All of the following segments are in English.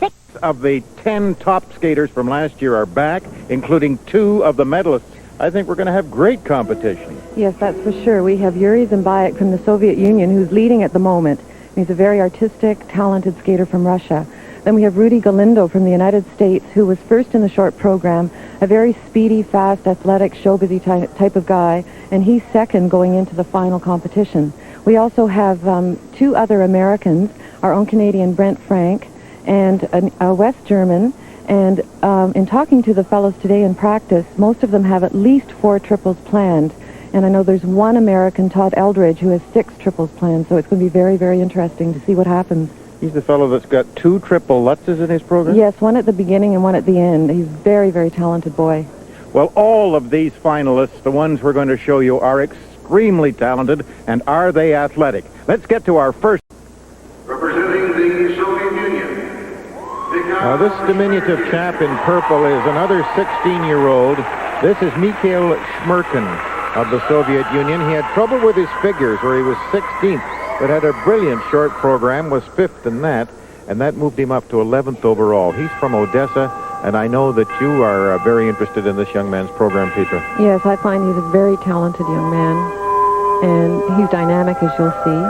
6 of the 10 top skaters from last year are back, including 2 of the medalists. I think we're going to have great competition. Yes, that's for sure. We have Yuri Zimbayek from the Soviet Union, who's leading at the moment. He's a very artistic, talented skater from Russia. Then we have Rudy Galindo from the United States, who was first in the short program, a very speedy, fast, athletic, show-busy type of guy, and he's second going into the final competition. We also have 2 other Americans, our own Canadian Brent Frank, and a West German. And in talking to the fellows today in practice, most of them have at least 4 triples planned. And I know there's 1 American, Todd Eldredge, who has 6 triples planned. So it's going to be very, very interesting to see what happens. He's the fellow that's got 2 triple Lutzes in his program? Yes, 1 at the beginning and 1 at the end. He's a very, very talented boy. Well, all of these finalists, the ones we're going to show you, are extremely talented. And are they athletic? Let's get to our first. Representing the Soviet Union. Now, this diminutive chap in purple is another 16-year-old. This is Mikhail Shmerkin of the Soviet Union. He had trouble with his figures, where he was 16th, but had a brilliant short program, was 5th in that, and that moved him up to 11th overall. He's from Odessa, and I know that you are very interested in this young man's program, Petra. Yes, I find he's a very talented young man, and he's dynamic, as you'll see.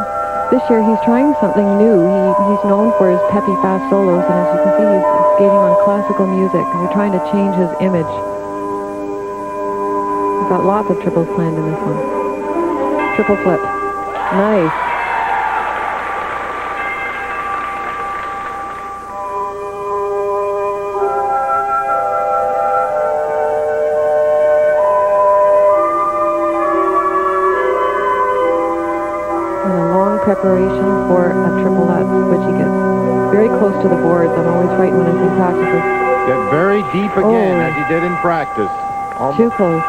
This year he's trying something new. He's known for his peppy, fast solos, and as you can see, he's skating on classical music. We're trying to change his image. We've got lots of triples planned in this one. Triple flip. Nice. Preparation for a triple Lutz, which he gets very close to the boards. I'm always right when I say practices. Get very deep again, as he did in practice. Too close.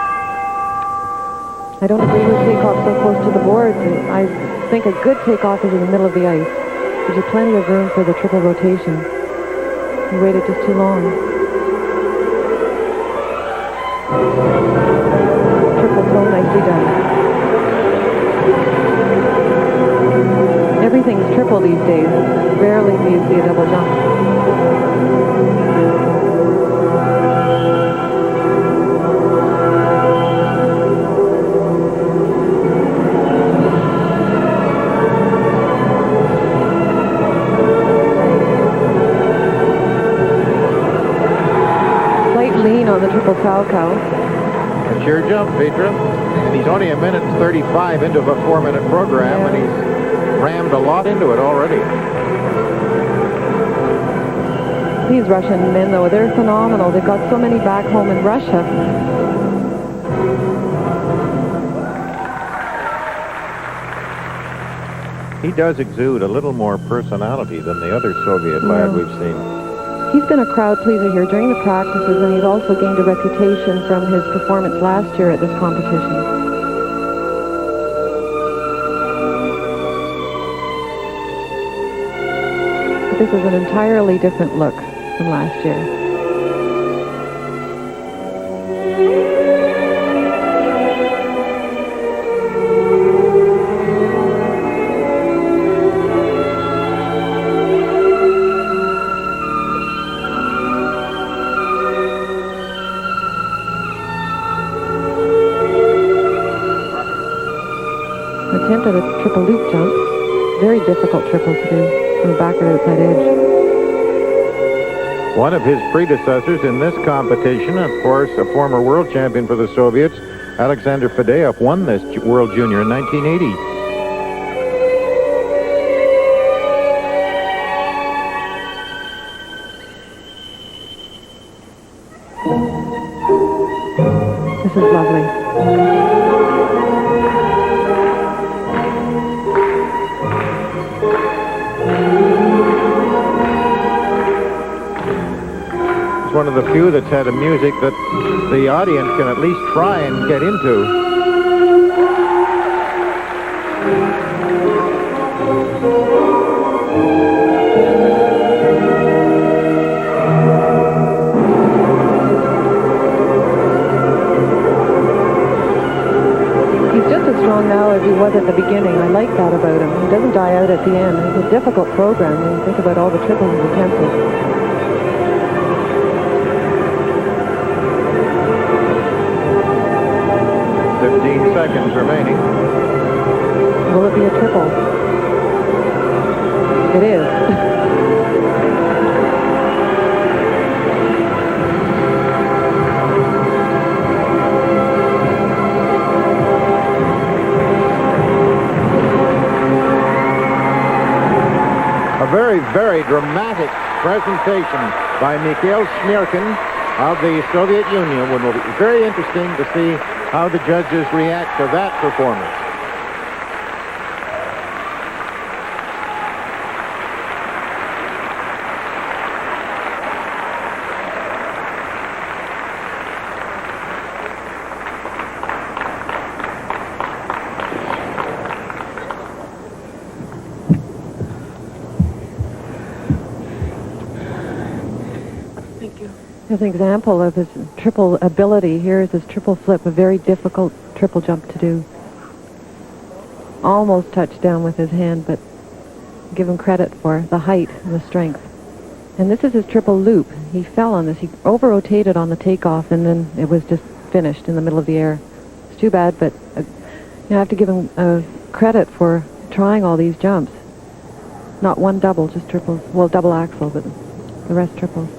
I don't agree with takeoff so close to the boards. I think a good takeoff is in the middle of the ice. Gives you plenty of room for the triple rotation. You waited just too long. Triple toe, nicely done. Everything's triple these days. Rarely do you see a double jump. Slight lean on the triple cow. It's your jump, Petra. And he's only 1:35 into a 4-minute program, and he's rammed a lot into it already. These Russian men, though, they're phenomenal. They've got so many back home in Russia. He does exude a little more personality than the other Soviet lad we've seen. He's been a crowd pleaser here during the practices, and he's also gained a reputation from his performance last year at this competition. This is an entirely different look from last year. Attempt at a triple loop jump. Very difficult triple to do. From the back or outside edge. One of his predecessors in this competition, of course, a former world champion for the Soviets, Alexander Fadeev, won this World Junior in 1980. This is lovely. One of the few that's had a music that the audience can at least try and get into. He's just as strong now as he was at the beginning. I like that about him. He doesn't die out at the end. It's a difficult program when you think about all the triples he's attempted. 15 seconds remaining. Will it be a triple? It is. A very, very dramatic presentation by Mikhail Shmerkin of the Soviet Union. It will be very interesting to see how the judges react to that performance. As an example of his triple ability, here is his triple flip, a very difficult triple jump to do. Almost touched down with his hand, but give him credit for the height and the strength. And this is his triple loop. He fell on this. He over-rotated on the takeoff, and then it was just finished in the middle of the air. It's too bad, but you have to give him credit for trying all these jumps. Not one double, just triples. Well, double axel, but the rest triples.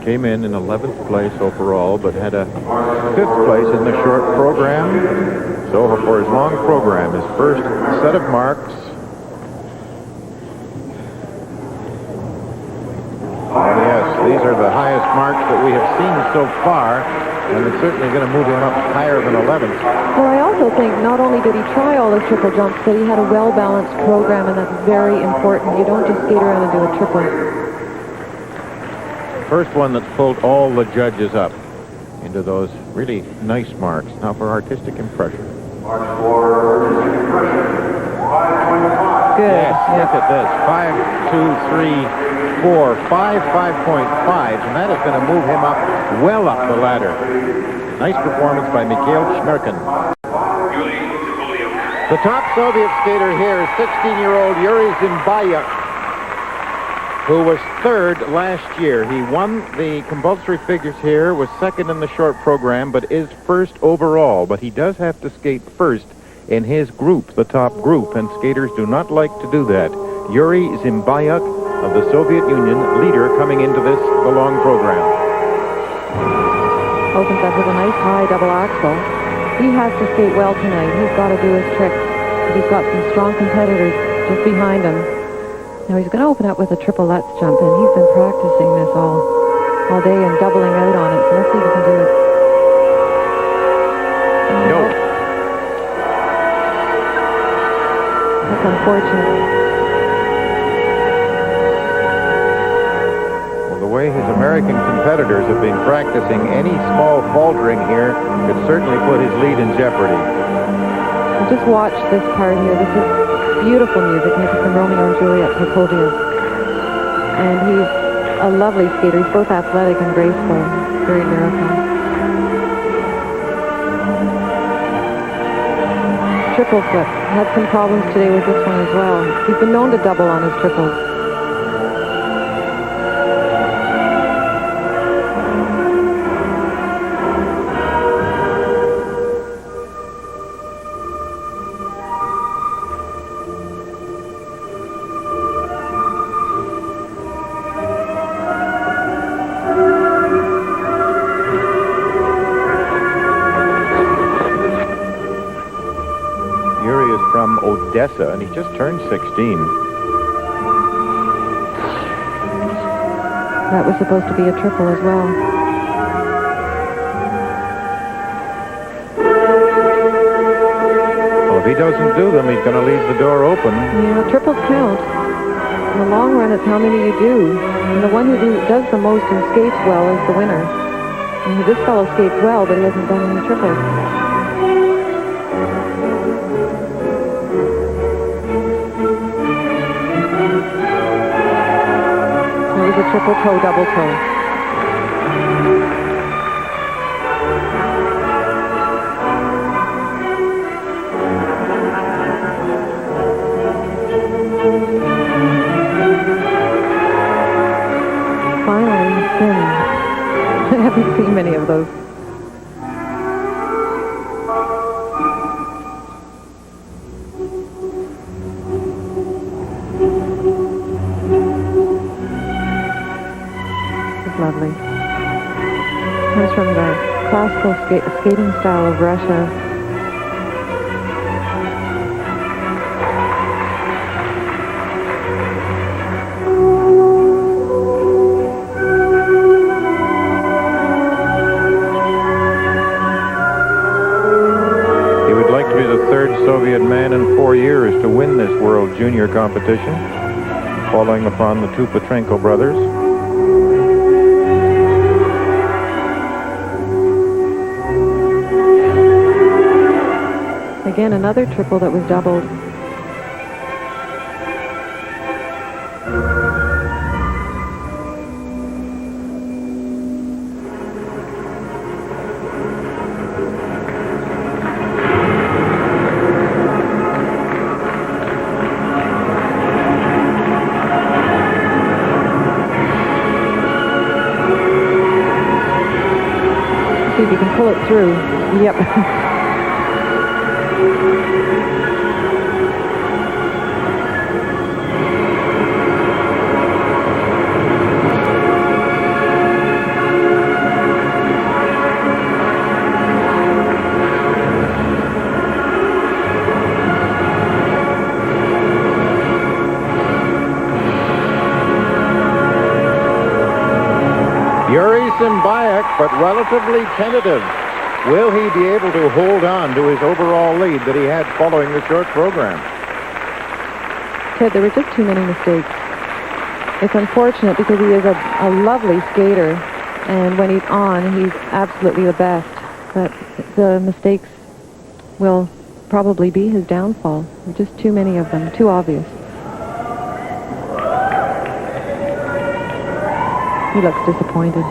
Came in 11th place overall, but had a 5th place in the short program. So for his long program, his first set of marks. Oh yes, these are the highest marks that we have seen so far, and it's certainly going to move him up higher than 11th. Well, I also think not only did he try all his triple jumps, but he had a well-balanced program, and that's very important. You don't just skate around and do a triple. First one that pulled all the judges up into those really nice marks. Now for artistic impression. Mark for artistic impression, 5.5. Good. Yes, look at this. 5, 2, 3, 4, 5.5, and that is going to move him up, well up the ladder. Nice performance by Mikhail Shmerkin. The top Soviet skater here is 16-year-old Yuri Zimbayak, who was third last year. He won the compulsory figures here, was second in the short program, but is first overall. But he does have to skate first in his group, the top group, and skaters do not like to do that. Yuri Zimbayak of the Soviet Union, leader coming into the long program. Opens up with a nice high double axel. He has to skate well tonight. He's got to do his trick. He's got some strong competitors just behind him. Now he's going to open up with a triple Lutz jump, and he's been practicing this all day and doubling out on it. So let's see if he can do it. No. That's unfortunate. Well, the way his American competitors have been practicing, any small faltering here could certainly put his lead in jeopardy. Well, just watch this part here. This is beautiful music, music from Romeo and Juliet Prokofiev. And he's a lovely skater. He's both athletic and graceful. Very lyrical. Triple flip. Had some problems today with this one as well. He's been known to double on his triples. Odessa, and he just turned 16. That was supposed to be a triple as well. Well, if he doesn't do them, he's going to leave the door open. Yeah, triples count. In the long run, it's how many you do. And the one who does the most and skates well is the winner. And this fellow skates well, but he hasn't done any triples. Triple toe, double toe. comes from the classical skating style of Russia. He would like to be the third Soviet man in 4 years to win this World Junior competition, following upon the two Petrenko brothers. Again, another triple that was doubled. See if you can pull it through. Yep. Yuri Simbayak, but relatively tentative. Will he be able to hold on to his overall lead that he had following the short program? Ted, there were just too many mistakes. It's unfortunate because he is a lovely skater, and when he's on, he's absolutely the best. But the mistakes will probably be his downfall. There are just too many of them, too obvious. He looks disappointed.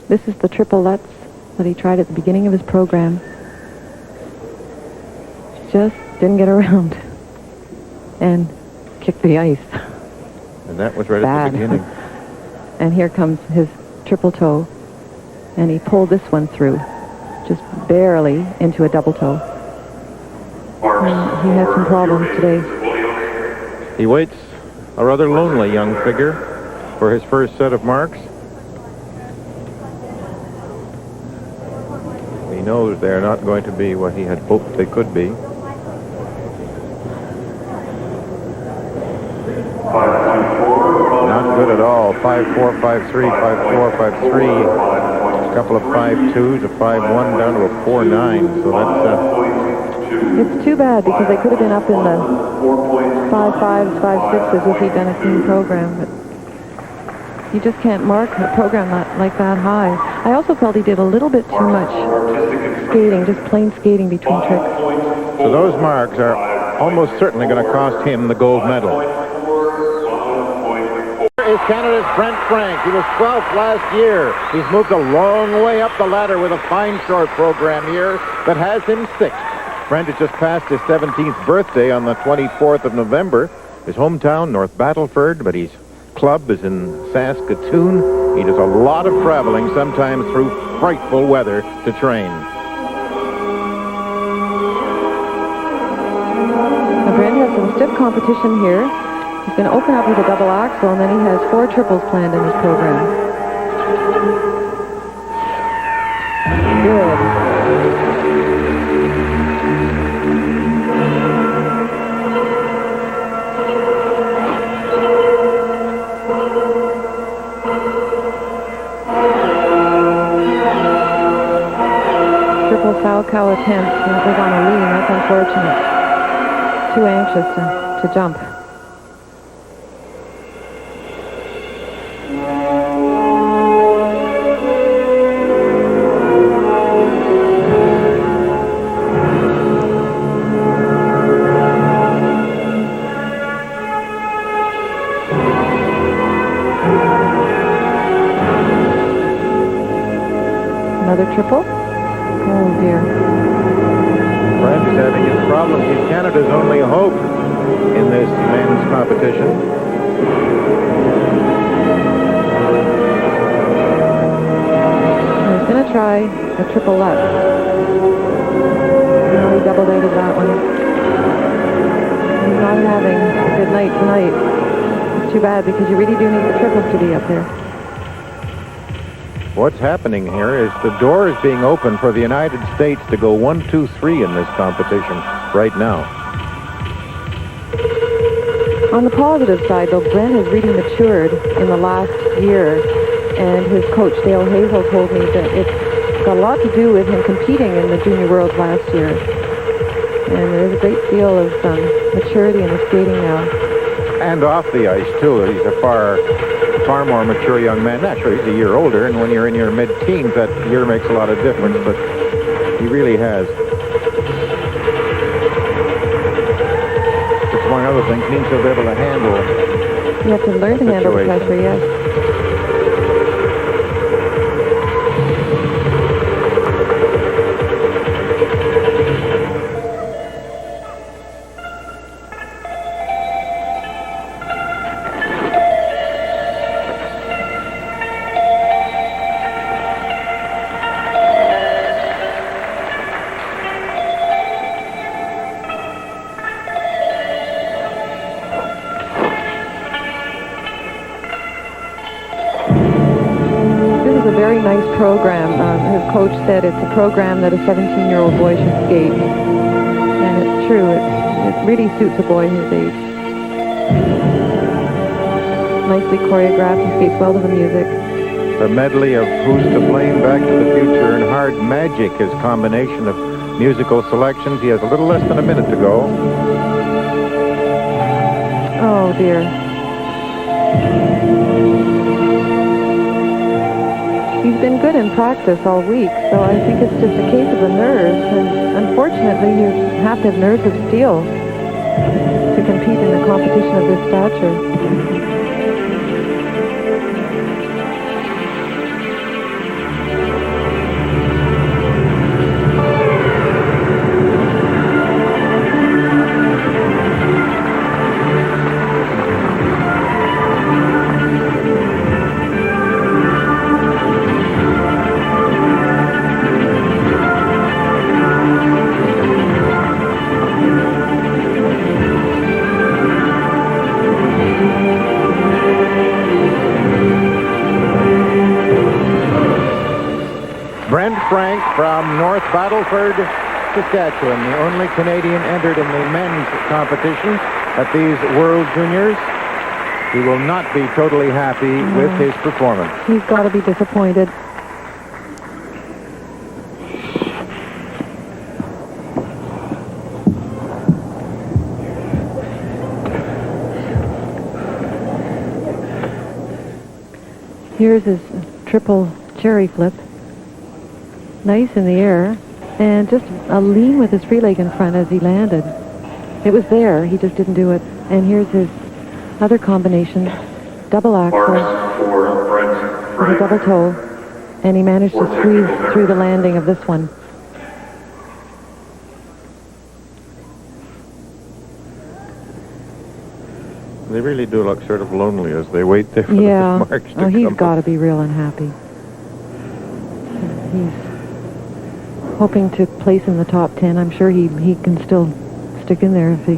This is the triple Lutz that he tried at the beginning of his program. Just didn't get around and kicked the ice. And that was right Bad. at the beginning. And here comes his triple toe, and he pulled this one through, just barely into a double toe. And he had some problems today. He waits, a rather lonely young figure, for his first set of marks. He knows they're not going to be what he had hoped they could be. 5.4. Not good at all. 5-4, 5-3, 5-4, 5-3. A couple of 5-2s, a 5-1 down to a 4-9. So that's It's too bad because they could have been up in the 5-5s, 5-6s if he'd done a clean program. But you just can't mark a program like that high. I also felt he did a little bit too much skating, just plain skating between tricks. so those marks are almost certainly going to cost him the gold medal. Here is Canada's Brent Frank. He was 12th last year. He's moved a long way up the ladder with a fine short program here that has him 6th. Brent has just passed his 17th birthday on the 24th of November. His hometown, North Battleford, but his club is in Saskatoon. He does a lot of traveling, sometimes through frightful weather, to train. Now Brent has some stiff competition here. He's going to open up with a double axel, and then he has 4 triples planned in his program. Good. Triple foul cow attempt. That was on a lean. That's unfortunate. Too anxious to jump. Another triple? Oh dear. Brent is having his problems. He's Canada's only hope in this men's competition. He's going to try a triple Lutz. No, he double-dated that one. not having a good night tonight. It's too bad because you really do need the triples to be up there. What's happening here is the door is being opened for the United States to go 1, 2, 3 in this competition right now. On the positive side, though, Brent has really matured in the last year, and his coach, Dale Hazel, told me that it's got a lot to do with him competing in the Junior Worlds last year. And there's a great deal of maturity in his skating now. And off the ice, too. He's a far more mature young man. Naturally, he's a year older, and when you're in your mid-teens, that year makes a lot of difference, but he really has. Which, among other things, means he'll be able to handle. You have to learn to handle the pressure, yes. Program. His coach said it's a program that a 17-year-old boy should skate. And it's true. It really suits a boy his age. Nicely choreographed. He skates well to the music. The medley of Who's to Blame, Back to the Future, and Hard Magic, his combination of musical selections. He has a little less than a minute to go. Oh, dear. He's been good in practice all week, so I think it's just a case of the nerves. And unfortunately, you have to have nerves of steel to compete in a competition of this stature. Frank from North Battleford, Saskatchewan, the only Canadian entered in the men's competition at these World Juniors. He will not be totally happy with his performance. He's got to be disappointed. Here's his triple cherry flip. Nice in the air, and just a lean with his free leg in front as he landed. It was there, he just didn't do it. And here's his other combination, double axel with a double toe, and he managed to squeeze through the landing of this one. They really do look sort of lonely as they wait there for the marks to come. He's got to be real unhappy. He's hoping to place in the top 10. I'm sure he can still stick in there if he...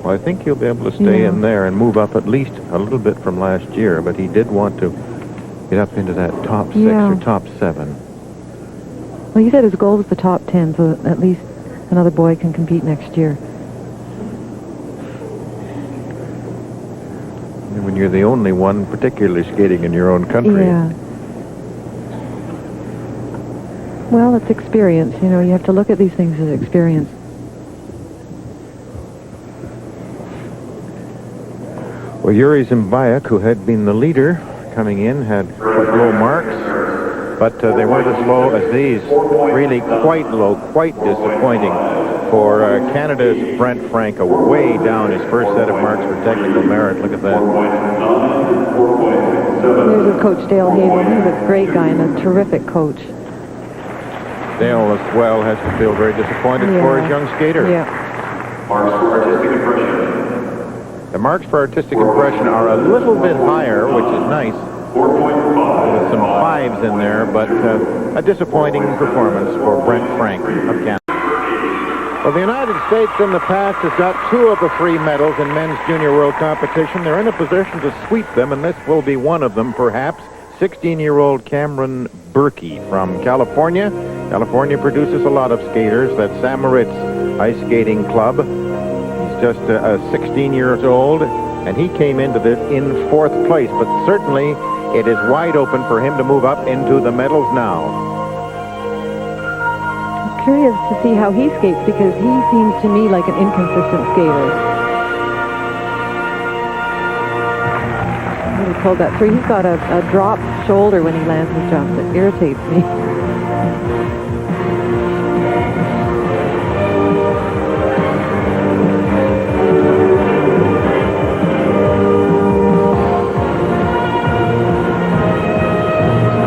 Well, I think he'll be able to stay in there and move up at least a little bit from last year, but he did want to get up into that top 6 or top 7. Well, he said his goal was the top 10, so at least another boy can compete next year. And when you're the only one, particularly skating in your own country... Yeah. Well, it's experience. You know, you have to look at these things as experience. Well, Yuri Zimbayak, who had been the leader coming in, had low marks, but they weren't as low as these. Really quite low, quite disappointing for Canada's Brent Frank, way down his first set of marks for technical merit. Look at that. Here's his coach, Dale Hazel. He's a great guy and a terrific coach. Dale as well has to feel very disappointed for his young skater. Yeah. Marks for artistic impression. The marks for artistic impression are a little bit higher, which is nice. 4.5. With some 5s in there, but a disappointing performance for Brent Frank of Canada. Well, the United States in the past has got 2 of the 3 medals in men's junior world competition. They're in a position to sweep them, and this will be one of them, perhaps. 16-year-old Cameron Berkey from California. California produces a lot of skaters. That's Sam Moritz Ice Skating Club. He's just 16 years old, and he came into this in 4th place. But certainly, it is wide open for him to move up into the medals now. Curious to see how he skates because he seems to me like an inconsistent skater. He pulled that through. He's got a dropped shoulder when he lands his jumps. It irritates me.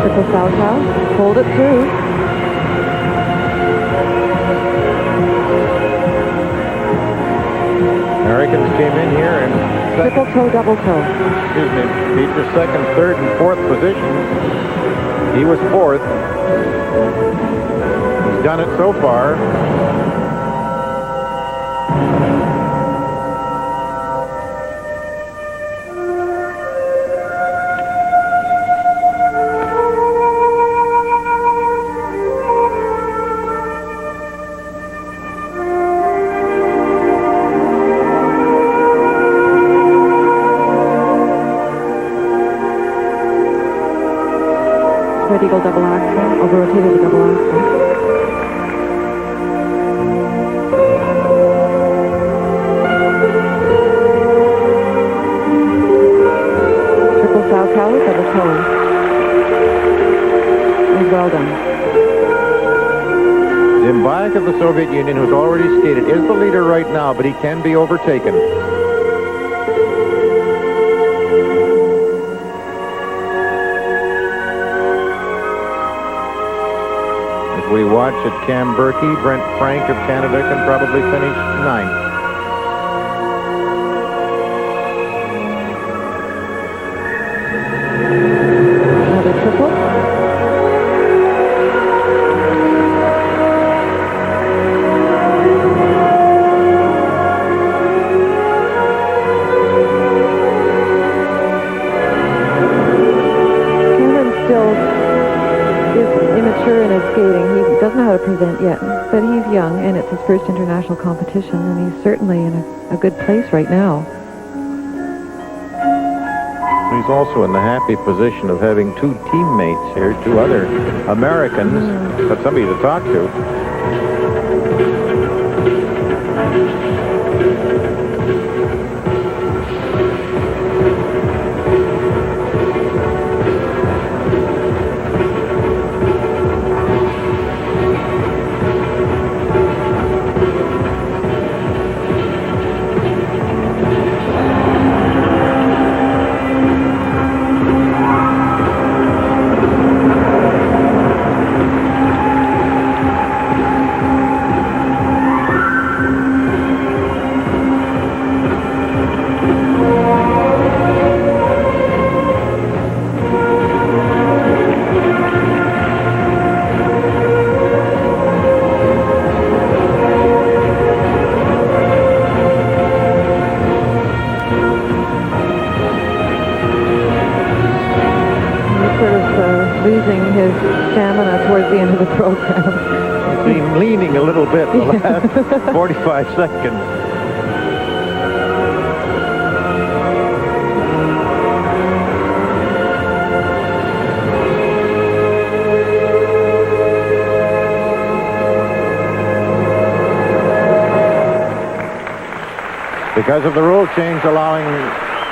Triple Salchow. Pulled it through. Americans came in here and Triple toe, double toe. Excuse me, beat for 2nd, 3rd, and 4th positions. He was 4th. He's done it so far. Spread eagle double axel, over rotated double axel. Triple Salchow, double toe. And well done. Zimbayak of the Soviet Union, who's already skated, is the leader right now, but he can be overtaken. We watch at Cam Berkey. Brent Frank of Canada can probably finish 9th. Another triple. Cameron still is immature in his skating. He doesn't know how to present yet, but he's young, and it's his first international competition, and he's certainly in a good place right now. He's also in the happy position of having 2 teammates here, 2 other Americans, but somebody to talk to. Losing his stamina towards the end of the program. You see him leaning a little bit the last 45 seconds. Because of the rule change allowing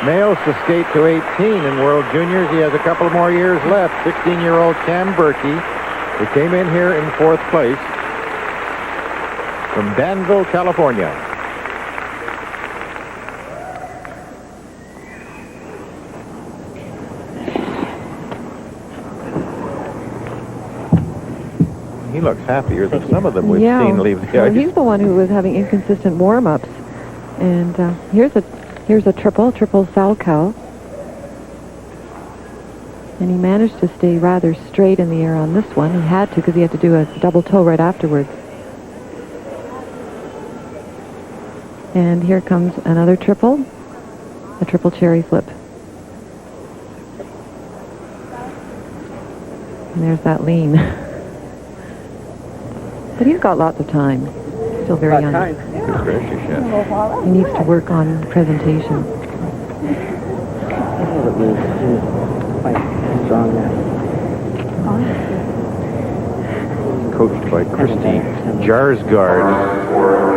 males to skate to 18 in World Juniors, he has a couple more years left. 16-year-old Cam Berkey, who came in here in 4th place from Danville, California. He looks happier than some of them we've seen leave the ice. He's the one who was having inconsistent warm-ups. And here's a triple Salchow. And he managed to stay rather straight in the air on this one. He had to because he had to do a double toe right afterwards. And here comes another triple, a triple cherry flip. And there's that lean. But he's got lots of time. Still very young. Good gracious, yes. He needs to work on presentation. Quite strong now. Coached by Christy Jarsgaard.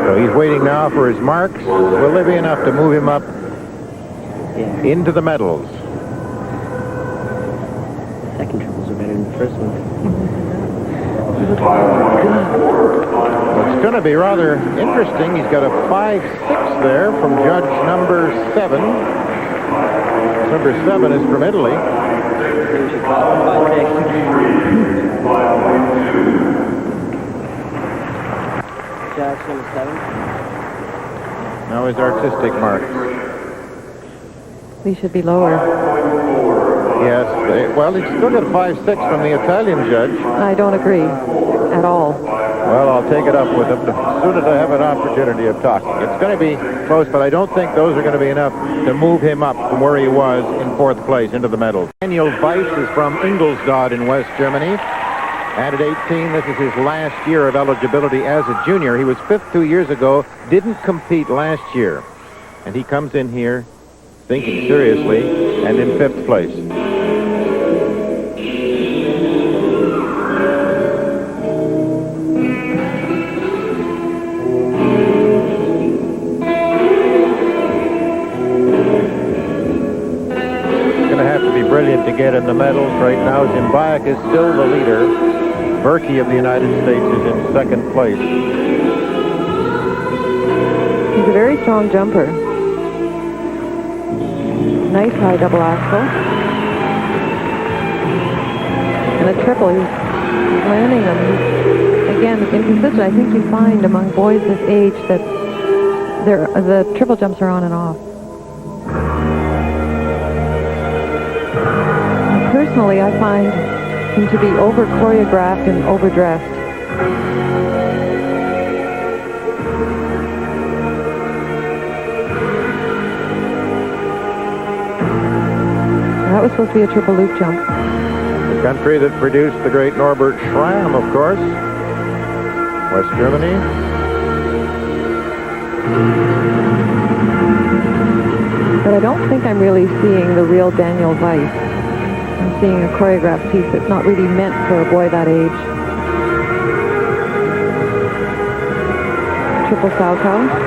So he's waiting now for his marks. Will they be enough to move him up into the medals? Second triples are better than the first one. It's going to be rather interesting. He's got a 5-6 there from judge number 7. Number 7 is from Italy. Judge number 7. Now his artistic marks. We should be lower. Yes, well, he's still got a 5-6 from the Italian judge. I don't agree at all. Well, I'll take it up with him as soon as I have an opportunity of talking. It's going to be close, but I don't think those are going to be enough to move him up from where he was in 4th place into the medals. Daniel Weiss is from Ingolstadt in West Germany. And at 18, this is his last year of eligibility as a junior. He was 5th 2 years ago, didn't compete last year. And he comes in here thinking seriously and in 5th place. Brilliant to get in the medals. Right now, Zimbayak is still the leader. Berkey of the United States is in 2nd place. He's a very strong jumper. Nice high double axel. And a triple. He's landing them. Again, inconsistent. I think you find among boys this age that the triple jumps are on and off. Personally, I find him to be over-choreographed and overdressed. That was supposed to be a triple loop jump. The country that produced the great Norbert Schramm, of course. West Germany. But I don't think I'm really seeing the real Daniel Weiss. I'm seeing a choreographed piece that's not really meant for a boy that age. Triple salto.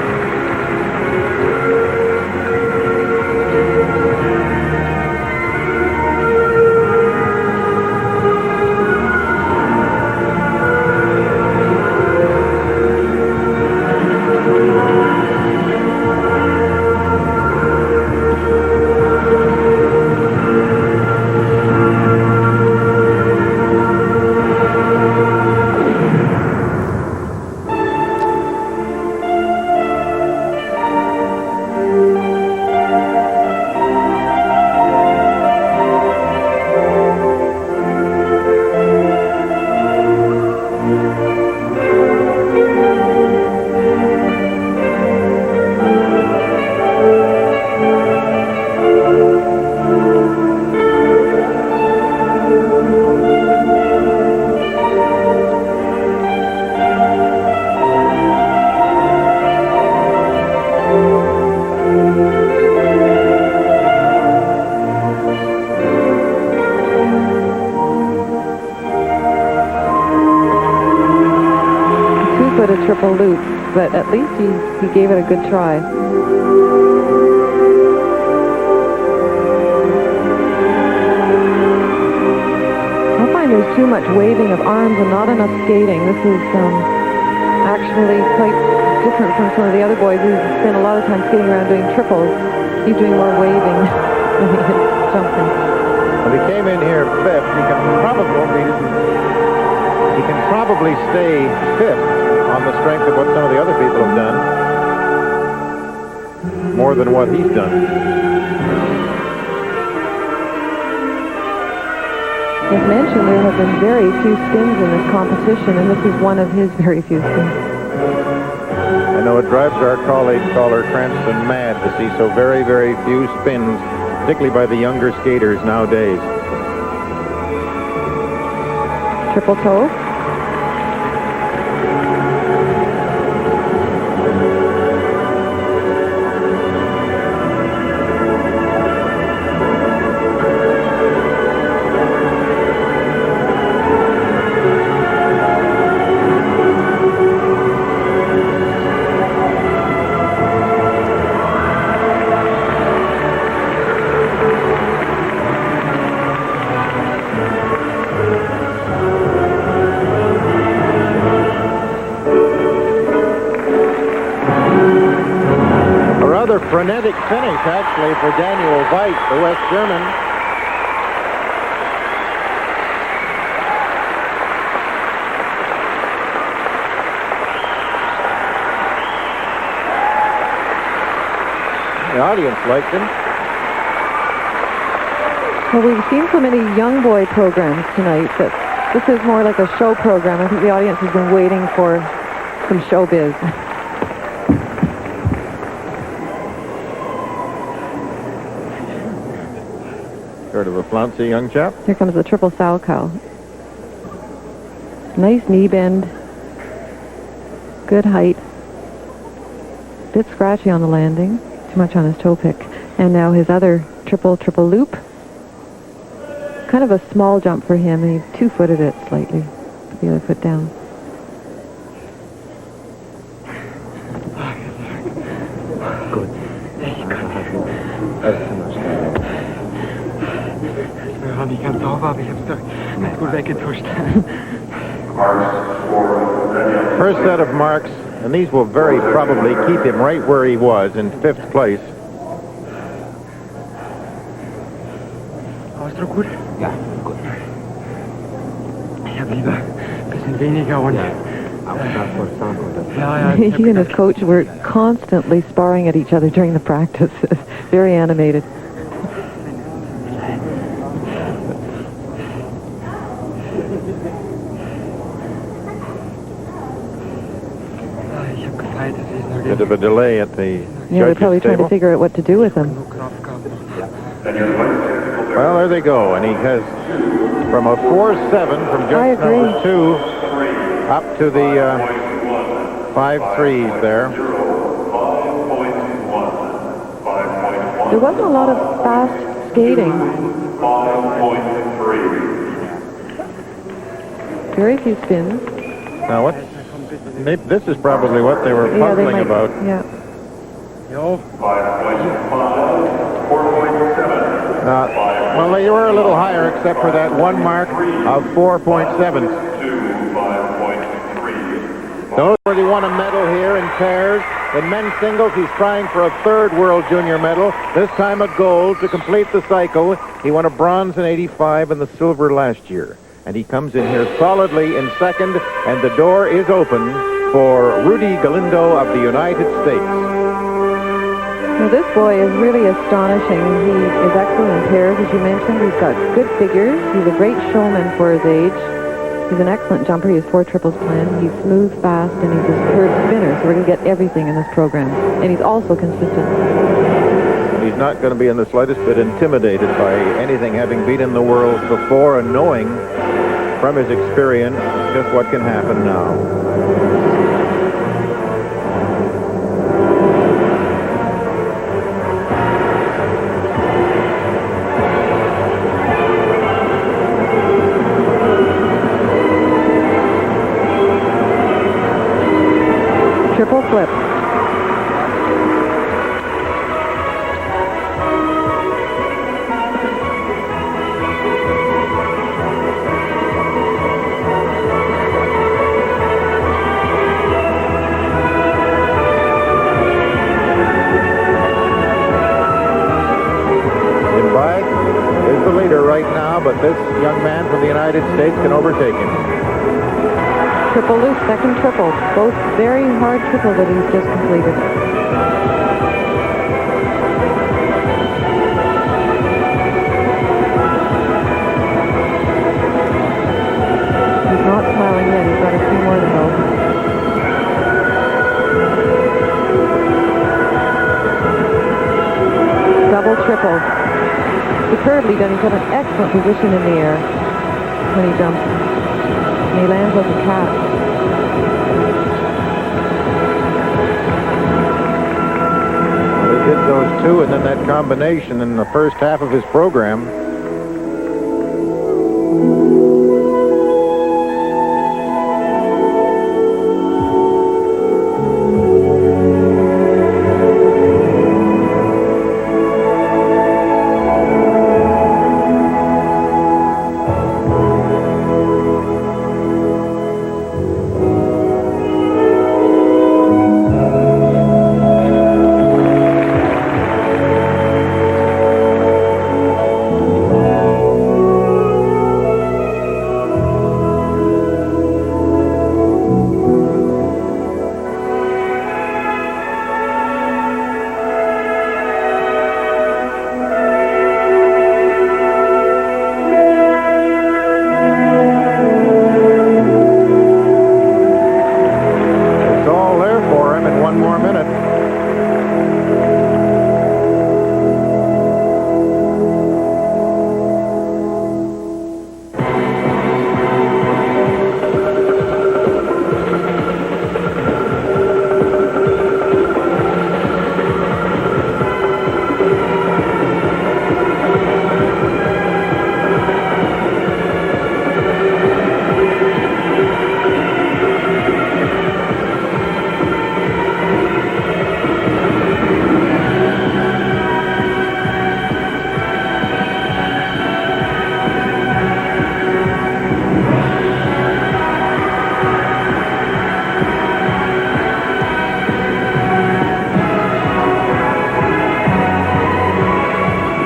Triple loop, but at least he gave it a good try. I find there's too much waving of arms and not enough skating. This is actually quite different from some of the other boys who spend a lot of time skating around doing triples. He's doing more waving than he is jumping. Well, he came in here 5th. He can probably stay 5th. On the strength of what some of the other people have done. More than what he's done. As mentioned, there have been very few spins in this competition, and this is one of his very few spins. I know it drives our colleague caller Cranston mad to see so very, very few spins, particularly by the younger skaters nowadays. Triple toe. Frenetic finish, actually, for Daniel Veit, the West German. The audience liked him. Well, we've seen so many young boy programs tonight that this is more like a show program. I think the audience has been waiting for some showbiz. Sort of a flouncy young chap. Here comes the triple Salchow. Nice knee bend. Good height. Bit scratchy on the landing. Too much on his toe pick. And now his other triple loop. Kind of a small jump for him, and he two-footed it slightly. Put the other foot down. Good. War nicht ganz sauber, aber ich habe es doch nicht gut weggetuscht. First set of marks, and these will very probably keep him right where he was in 5th place. Ausdruck gut? Ja, gut. Ich habe lieber ein bisschen weniger und... He and his coach were constantly sparring at each other during the practices. Very animated. Bit of a delay at the Yeah, they're probably trying to figure out what to do with him. Well, there they go, and he has from a 4-7 from just number 2 up to the 5-3s there. There wasn't a lot of fast skating. Very few spins. Now what? This is probably what they were puzzling about. Yeah. Well, they were a little higher, except for that one mark of 4.7. Those already won a medal here in pairs. In men's singles, he's trying for a 3rd World Junior medal, this time a gold to complete the cycle. He won a bronze in '85 and the silver last year. And he comes in here solidly in 2nd, and the door is open for Rudy Galindo of the United States. Well, this boy is really astonishing. He is excellent in pairs, as you mentioned. He's got good figures. He's a great showman for his age. He's an excellent jumper. He has 4 triples planned. He's smooth, fast, and he's a superb spinner. So we're going to get everything in this program. And he's also consistent. He's not going to be in the slightest bit intimidated by anything, having beaten the world before and knowing from his experience just what can happen now. Triple flip. Is the leader right now, but this young man from the United States can overtake him. Triple loop, 2nd triple. Both very hard triple that he's just completed. He's not smiling yet. He's got a few more to go. superbly done. He's got an excellent position in the air when he jumps. And he lands like a cat. Well, he did those two and then that combination in the first half of his program.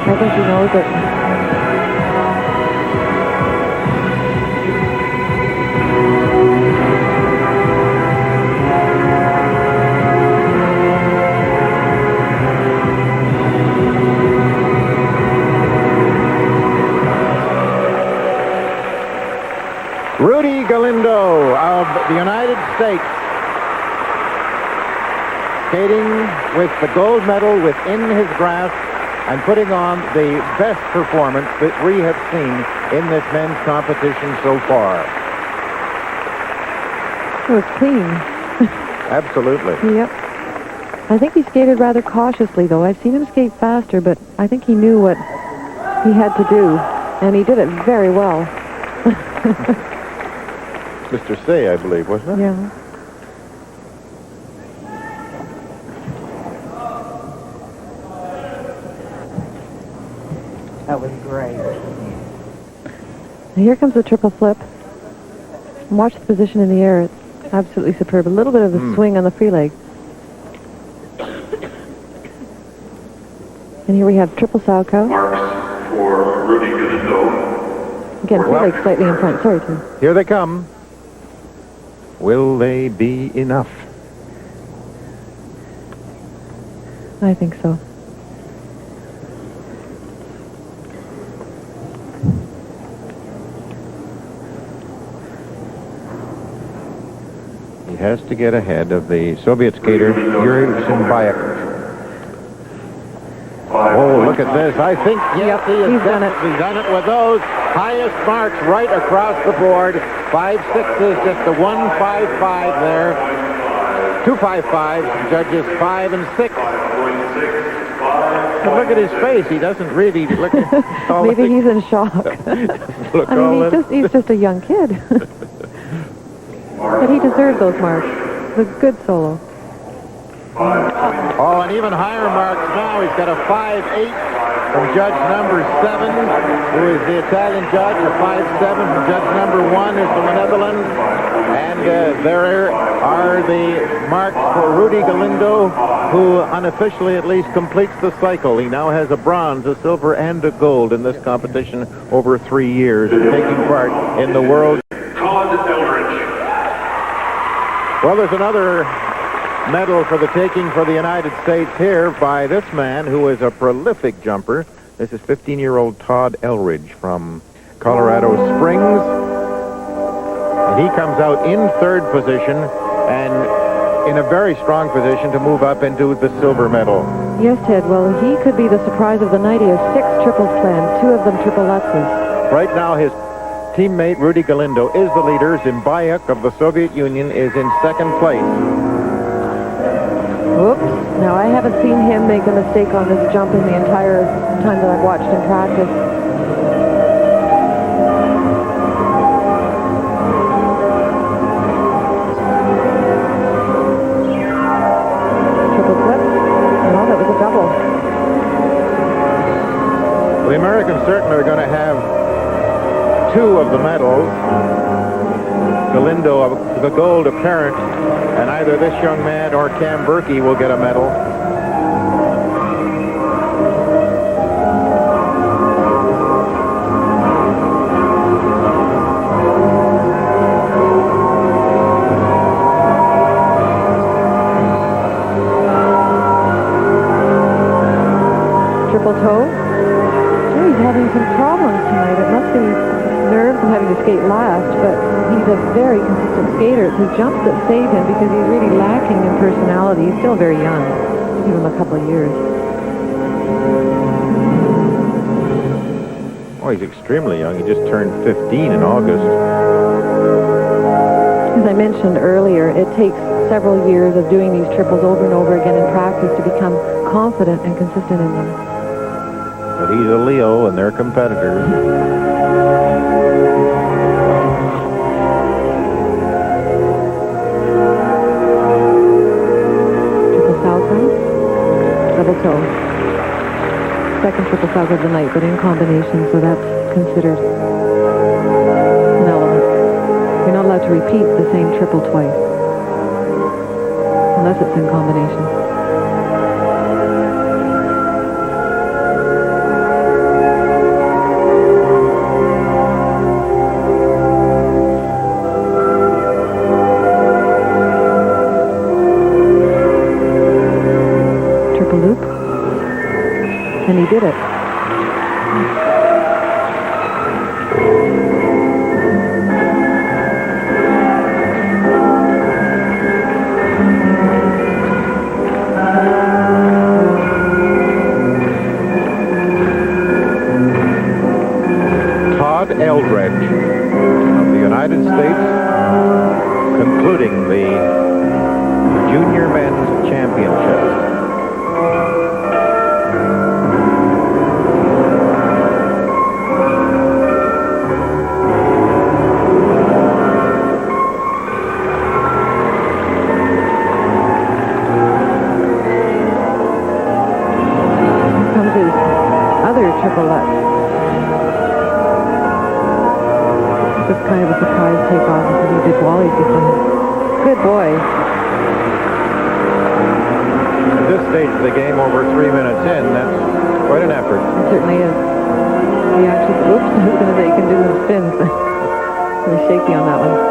I think he knows it. Rudy Galindo of the United States, skating with the gold medal within his grasp and putting on the best performance that we have seen in this men's competition so far. It was clean. Absolutely. Yep. I think he skated rather cautiously, though. I've seen him skate faster, but I think he knew what he had to do, and he did it very well. Mr. Say, I believe, wasn't it? Yeah. That was great. Now here comes the triple flip. And watch the position in the air. It's absolutely superb. A little bit of a swing on the free leg. And here we have triple salchow. Marks for Rudy Galindo. Again, free leg slightly in front. Sorry, Tim. Here they come. Will they be enough? I think so. He has to get ahead of the Soviet skater Yuri Shmerkin. Oh, look at this. I think, yes, he has he's done it. He's done it with those highest marks right across the board. 5.6s, just a 1.55 there. 2.55, judges 5 and 6. But look at his face. He doesn't really look all Maybe he's in shock. look I all mean, he's just a young kid. But he deserved those marks. It was a good solo. Oh, and even higher marks now. He's got a 5.8 from judge number 7, who is the Italian judge, a 5.7 from judge number 1, who's from the Netherlands. And there are the marks for Rudy Galindo, who unofficially at least completes the cycle. He now has a bronze, a silver, and a gold in this competition over 3 years, taking part in the world. Todd Eldredge. Well, there's another medal for the taking for the United States here by this man who is a prolific jumper. This is 15-year-old Todd Eldredge from Colorado Springs. And he comes out in third position and in a very strong position to move up into the silver medal. Yes, Ted. Well, he could be the surprise of the night. He has 6 triples planned, 2 of them triple Lutzes. Right now, his teammate Rudy Galindo is the leader. Zimbayek of the Soviet Union is in second place. Oops. Now, I haven't seen him make a mistake on this jump in the entire time that I've watched him practice. Triple flip. No, that was a double. The Americans certainly are going to have 2 of the medals. Galindo of the gold apparent, and either this young man or Cam Berkey will get a medal. Triple toe. Oh, he's having some problems tonight. It must be nerves and having to skate last, but he's a very consistent skater. It's his jumps that save him because he's really lacking in personality. He's still very young. Give him a couple of years. Oh, he's extremely young. He just turned 15 in August. As I mentioned earlier, it takes several years of doing these triples over and over again in practice to become confident and consistent in them. But he's a Leo, and they're competitors. Triple salto, double toe. Second triple salto of the night, but in combination, so that's considered an element. You're not allowed to repeat the same triple twice, unless it's in combination. And he did it. Todd Eldredge of the United States concluding the Junior Men's Championship. Triple Lutz. This is kind of a surprise takeoff because he did Wally's before him. Good boy. At this stage of the game, over 3 minutes in, that's quite an effort. It certainly is. He actually, oops, I was going to say he can do some spins. He was shaky on that one.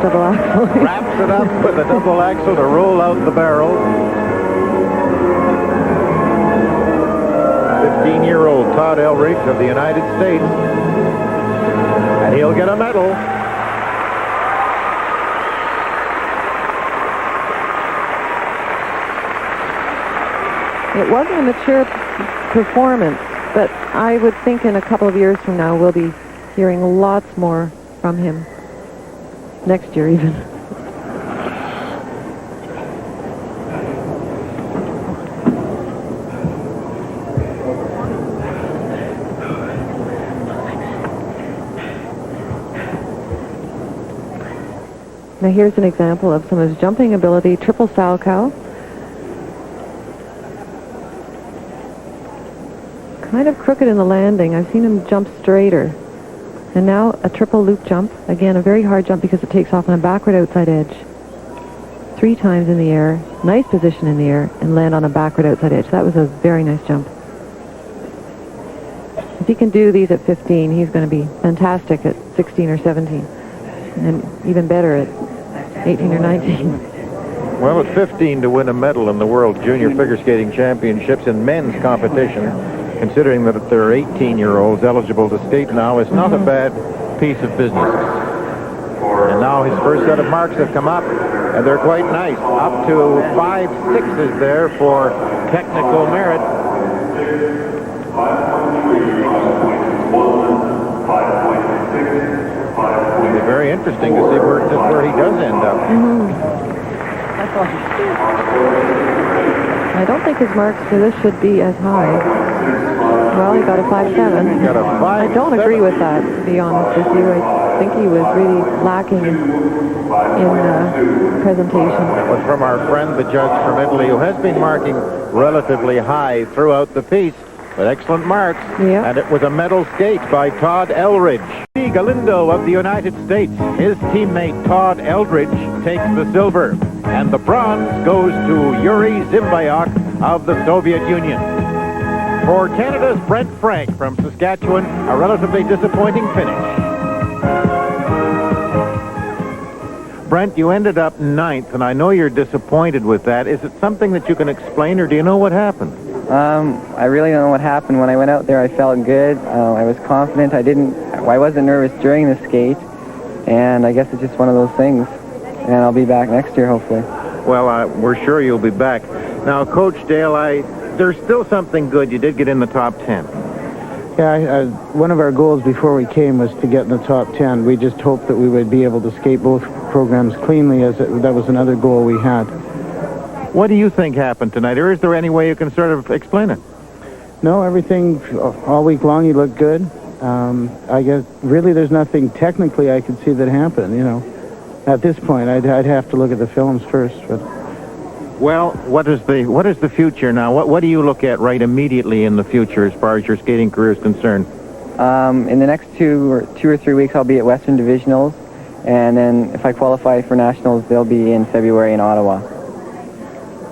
Double axle. Wraps it up with a double axle to roll out the barrel. 15-year-old Todd Eldredge of the United States. And he'll get a medal. It wasn't a mature performance, but I would think in a couple of years from now we'll be hearing lots more from him. Next year, even. Now here's an example of some of his jumping ability. Triple salchow. Kind of crooked in the landing. I've seen him jump straighter. And now a triple loop jump. Again, a very hard jump because it takes off on a backward outside edge. 3 times in the air. Nice position in the air and land on a backward outside edge. That was a very nice jump. he can do these at 15, he's going to be fantastic at 16 or 17, and even better at 18 or 19. Well, at 15 to win a medal in the World Junior Figure Skating Championships in men's competition, considering that there are 18-year-olds eligible to skate now, is not a bad piece of business. And now his first set of marks have come up, and they're quite nice. Up to 5 6s there for technical merit. It'll be very interesting to see where he does end up. I don't think his marks for this should be as high. Well, he got a 5.7. He got a 5.7. I don't agree with that, to be honest with you. I think he was really lacking in presentation. That was from our friend, the judge from Italy, who has been marking relatively high throughout the piece, with excellent marks. Yeah. And it was a medal skate by Todd Eldredge. Galindo of the United States. His teammate Todd Eldredge takes the silver, and the bronze goes to Yuri Zimbayok of the Soviet Union. For Canada's Brent Frank from Saskatchewan, a relatively disappointing finish. Brent, you ended up 9th, and I know you're disappointed with that. Is it something that you can explain, or do you know what happened? I really don't know what happened. When I went out there, I felt good. I was confident. I wasn't nervous during the skate, and I guess it's just one of those things. And I'll be back next year, hopefully. Well, we're sure you'll be back. Now, Coach Dale, there's still something good. You did get in the top 10. Yeah, one of our goals before we came was to get in the top 10. We just hoped that we would be able to skate both programs cleanly, that was another goal we had. What do you think happened tonight, or is there any way you can sort of explain it? No, everything all week long he looked good. I guess really there's nothing technically I could see that happened. At this point I'd have to look at the films first. But well, what is the future now? What do you look at right immediately in the future as far as your skating career is concerned? In the next 2 or 3 weeks, I'll be at Western Divisionals, and then if I qualify for Nationals, they'll be in February in Ottawa.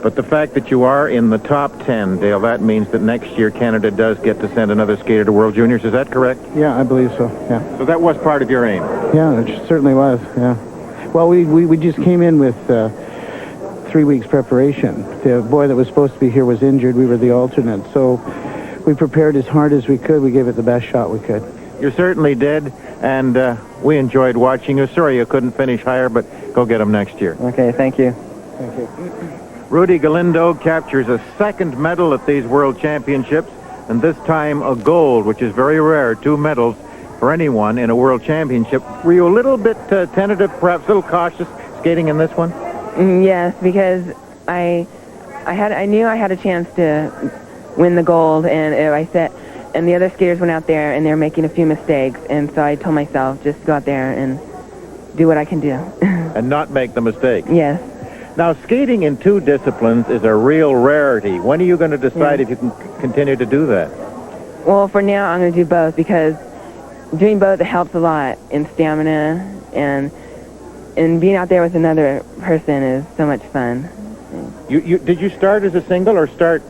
But the fact that you are in the top 10, Dale, that means that next year Canada does get to send another skater to World Juniors. Is that correct? Yeah, I believe so, yeah. So that was part of your aim? Yeah, it certainly was, yeah. Well, we just came in with 3 weeks preparation. The boy that was supposed to be here was injured. We were the alternate. So we prepared as hard as we could. We gave it the best shot we could. You certainly did, and we enjoyed watching you. Sorry you couldn't finish higher, but go get them next year. Okay, thank you. Thank you. Rudy Galindo captures a second medal at these World Championships, and this time a gold, which is very rare, 2 medals for anyone in a World Championship. Were you a little bit tentative, perhaps a little cautious skating in this one? Yes, because I knew I had a chance to win the gold, and and the other skaters went out there and they're making a few mistakes, and so I told myself just go out there and do what I can do. And not make the mistake. Yes. Now, skating in 2 disciplines is a real rarity. When are you going to decide if you can continue to do that? Well, for now, I'm going to do both, because doing both helps a lot in stamina, and being out there with another person is so much fun. Did you start as a single or start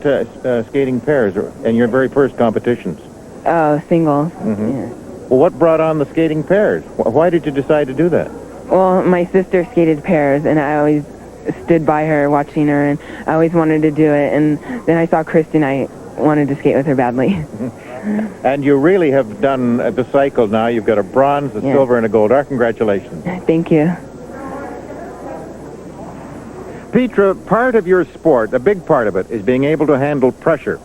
skating pairs in your very first competitions? Oh, singles. Mm-hmm. Yeah. Well, what brought on the skating pairs? Why did you decide to do that? Well, my sister skated pairs, and I always stood by her, watching her, and I always wanted to do it. And then I saw Kristen. I wanted to skate with her badly. And you really have done the cycle now. You've got a bronze, a silver, and a gold. Our congratulations. Thank you. Petra, part of your sport, a big part of it, is being able to handle pressure.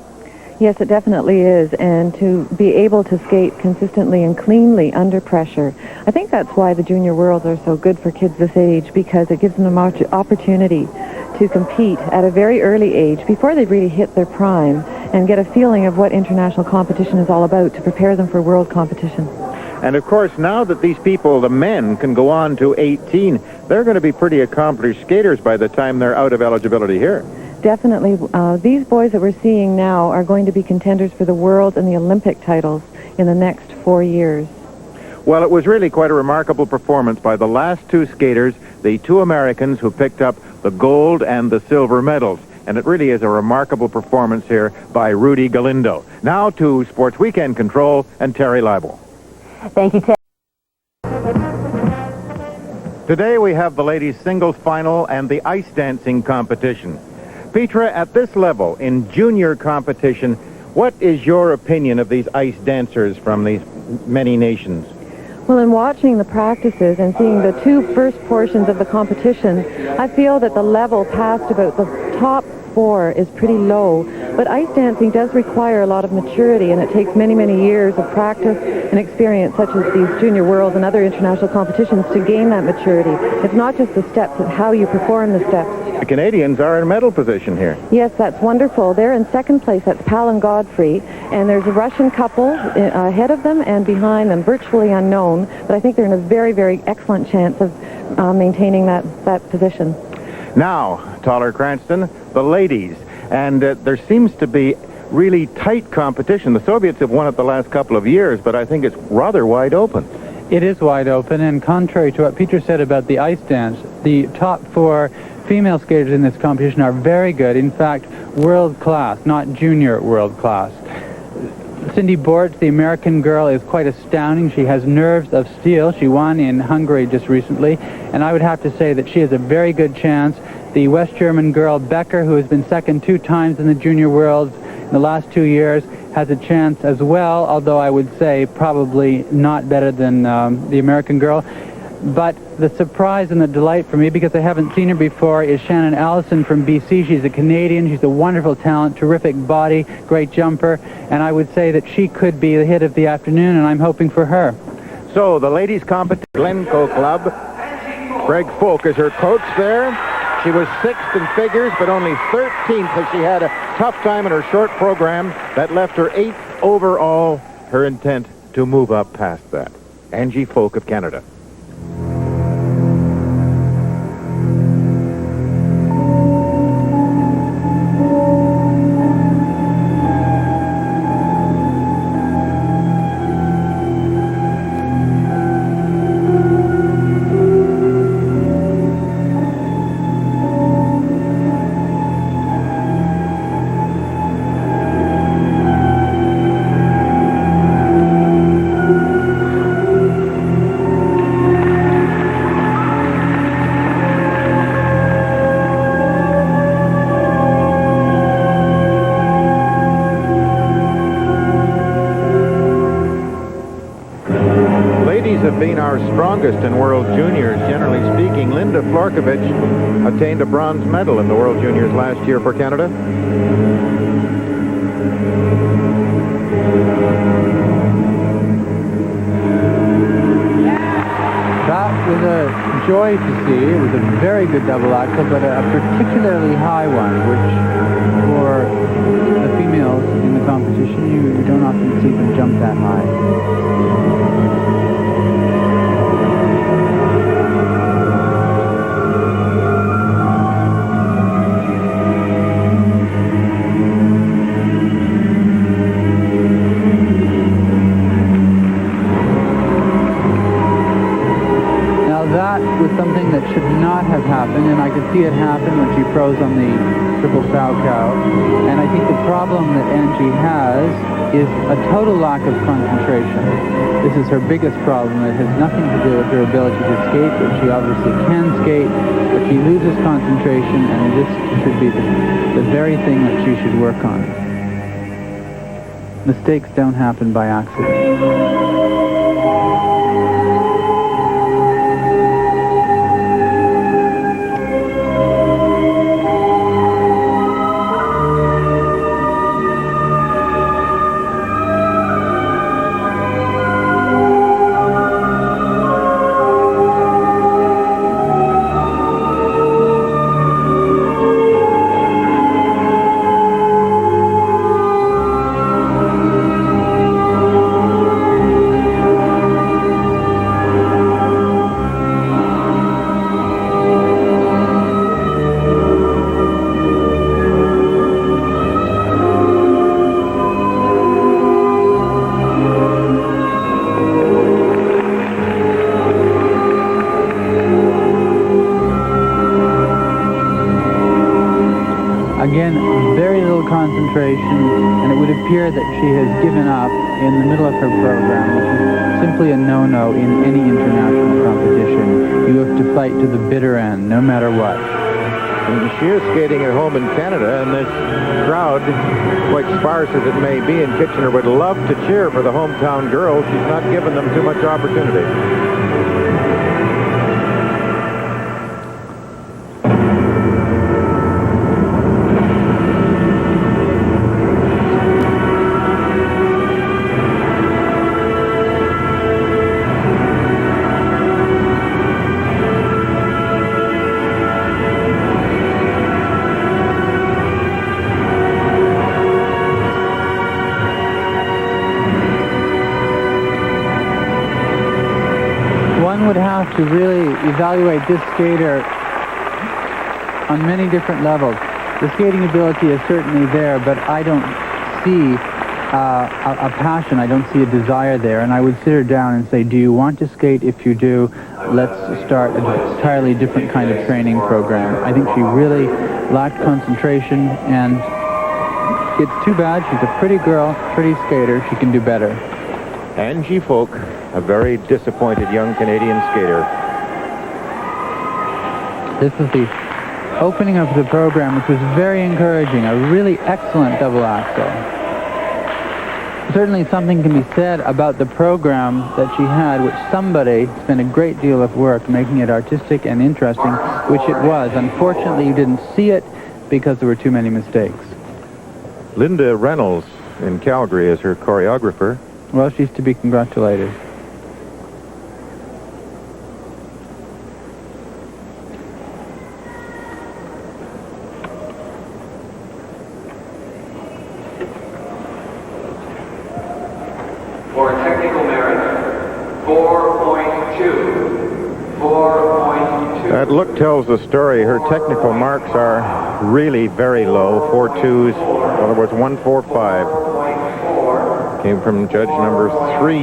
Yes, it definitely is, and to be able to skate consistently and cleanly under pressure. I think that's why the Junior Worlds are so good for kids this age, because it gives them an opportunity to compete at a very early age before they've really hit their prime and get a feeling of what international competition is all about to prepare them for world competition. And of course, now that these people, the men, can go on to 18, they're going to be pretty accomplished skaters by the time they're out of eligibility here. Definitely. These boys that we're seeing now are going to be contenders for the world and the Olympic titles in the next 4 years. Well, it was really quite a remarkable performance by the last 2 skaters, the 2 Americans who picked up the gold and the silver medals. and it really is a remarkable performance here by Rudy Galindo. Now to Sports Weekend Control and Terry Leibel. Thank you, Ted. Today we have the ladies' singles final and the ice dancing competition. Petra, at this level, in junior competition, what is your opinion of these ice dancers from these many nations? Well, in watching the practices and seeing the two first portions of the competition, I feel that the level past about the top 4 is pretty low. But ice dancing does require a lot of maturity, and it takes many, many years of practice and experience, such as these Junior Worlds and other international competitions, to gain that maturity. It's not just the steps, it's how you perform the steps. The Canadians are in medal position here. Yes, that's wonderful. They're in second place. That's Pal and Godfrey. And there's a Russian couple ahead of them and behind them, virtually unknown. But I think they're in a very, very excellent chance of maintaining that position. Now, Toller Cranston, the ladies. And there seems to be really tight competition. The Soviets have won it the last couple of years, but I think it's rather wide open. It is wide open, and contrary to what Peter said about the ice dance, the top 4 female skaters in this competition are very good. In fact, world class, not junior world class. Cindy Bortz, the American girl, is quite astounding. She has nerves of steel. She won in Hungary just recently, and I would have to say that she has a very good chance. The West German girl, Becker, who has been second 2 times in the Junior Worlds in the last 2 years, has a chance as well, although I would say probably not better than the American girl. But the surprise and the delight for me, because I haven't seen her before, is Shannon Allison from BC. She's a Canadian. She's a wonderful talent, terrific body, great jumper, and I would say that she could be the hit of the afternoon, and I'm hoping for her. So the ladies' competition, Glencoe Club. Greg Folk is her coach there. She was 6th in figures, but only 13th as she had a tough time in her short program that left her 8th overall. Her intent to move up past that. Angie Folk of Canada. Have been our strongest in World Juniors, generally speaking. Linda Florkovich attained a bronze medal in the World Juniors last year for Canada. That was a joy to see. It was a very good double axel, but a particularly high one, which for the females in the competition, you don't often see them jump that high. Something that should not have happened, and I could see it happen when she froze on the triple cow. And I think the problem that Angie has is a total lack of concentration. This is her biggest problem. It has nothing to do with her ability to skate, but she obviously can skate, but she loses concentration, and this should be the very thing that she should work on. Mistakes don't happen by accident. concentration, and it would appear that she has given up in the middle of her program, which is simply a no-no in any international competition. You have to fight to the bitter end, no matter what. And she is skating at home in Canada, and this crowd, quite sparse as it may be in Kitchener, would love to cheer for the hometown girl. She's not given them too much opportunity. Would have to really evaluate this skater on many different levels. The skating ability is certainly there, but I don't see a passion. I don't see a desire there. And I would sit her down and say, do you want to skate? If you do, let's start an entirely different kind of training program. I think she really lacked concentration, and it's too bad. She's a pretty girl, pretty skater. She can do better. Angie Folk, a very disappointed young Canadian skater. This is the opening of the program, which was very encouraging, a really excellent double axel. Certainly something can be said about the program that she had, which somebody spent a great deal of work making it artistic and interesting, which it was. Unfortunately, you didn't see it because there were too many mistakes. Linda Reynolds in Calgary is her choreographer. Well, she's to be congratulated. For technical merit, 4.2. 4.2. That look tells the story. Her technical marks are really very low. 4 2s. In other words, 145. Came from judge number 3.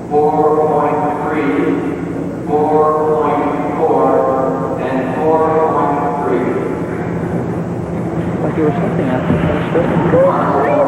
4.3, 4.4, and 4.3. Like there was something after the first 4.2.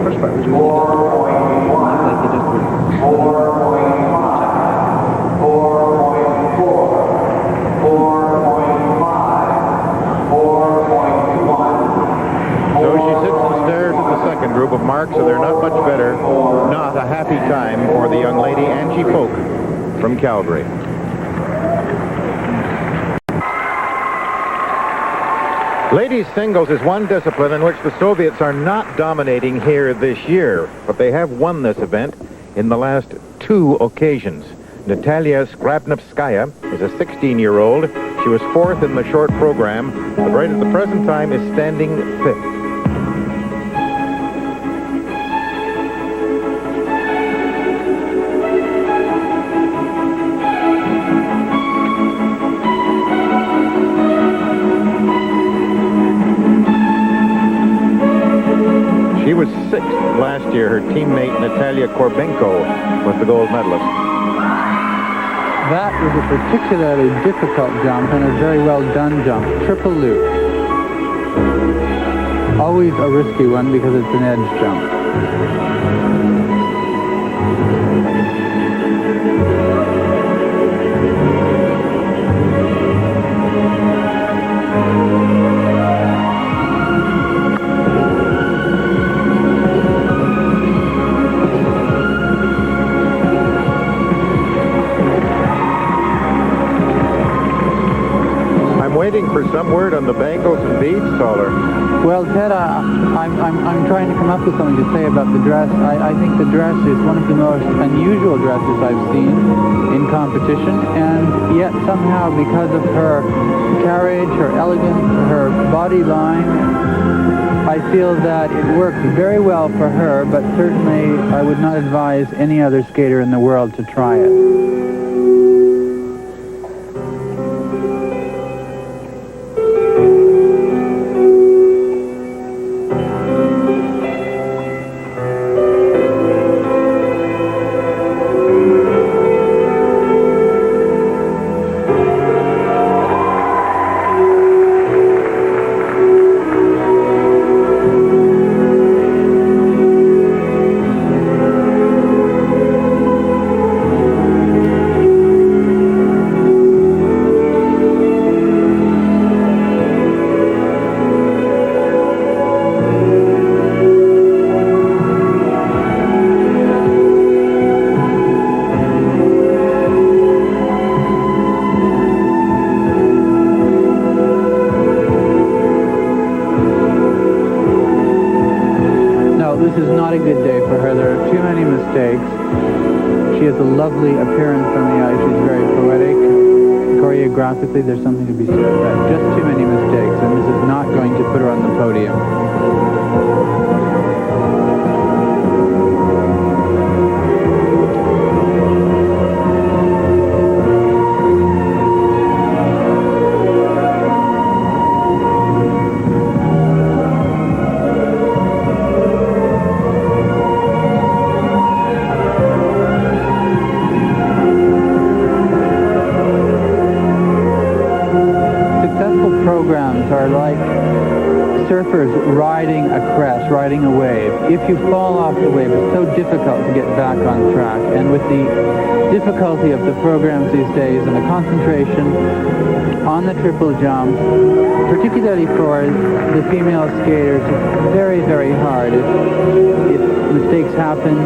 first part was really 4.1. like they just were 4.5. 4.4. 4.5. 4.1. So she sits and stares at the second group of marks, so they're not much better. Not a happy time for the young lady, Angie Folk from Calgary. Ladies singles is one discipline in which the Soviets are not dominating here this year, but they have won this event in the last 2 occasions. Natalia Skrabnevskaya is a 16-year-old. She was 4th in the short program, but right at the present time is standing 5th. She was 6th last year. Her teammate Natalia Korbenko was the gold medalist. That was a particularly difficult jump and a very well done jump. Triple loop. Always a risky one because it's an edge jump. Waiting for some word on the bangles and beads, Toller. Well, Ted, I'm trying to come up with something to say about the dress. I think the dress is one of the most unusual dresses I've seen in competition, and yet somehow because of her carriage, her elegance, her body line, I feel that it works very well for her, but certainly I would not advise any other skater in the world to try it. appearance on the ice. She's very poetic. Choreographically, there's something to be said about just too many mistakes, and this is not going to put her on the podium. Programs are like surfers riding a crest, riding a wave. If you fall off the wave, it's so difficult to get back on track. And with the difficulty of the programs these days and the concentration on the triple jump, particularly for the female skaters, it's very, very hard. If mistakes happen,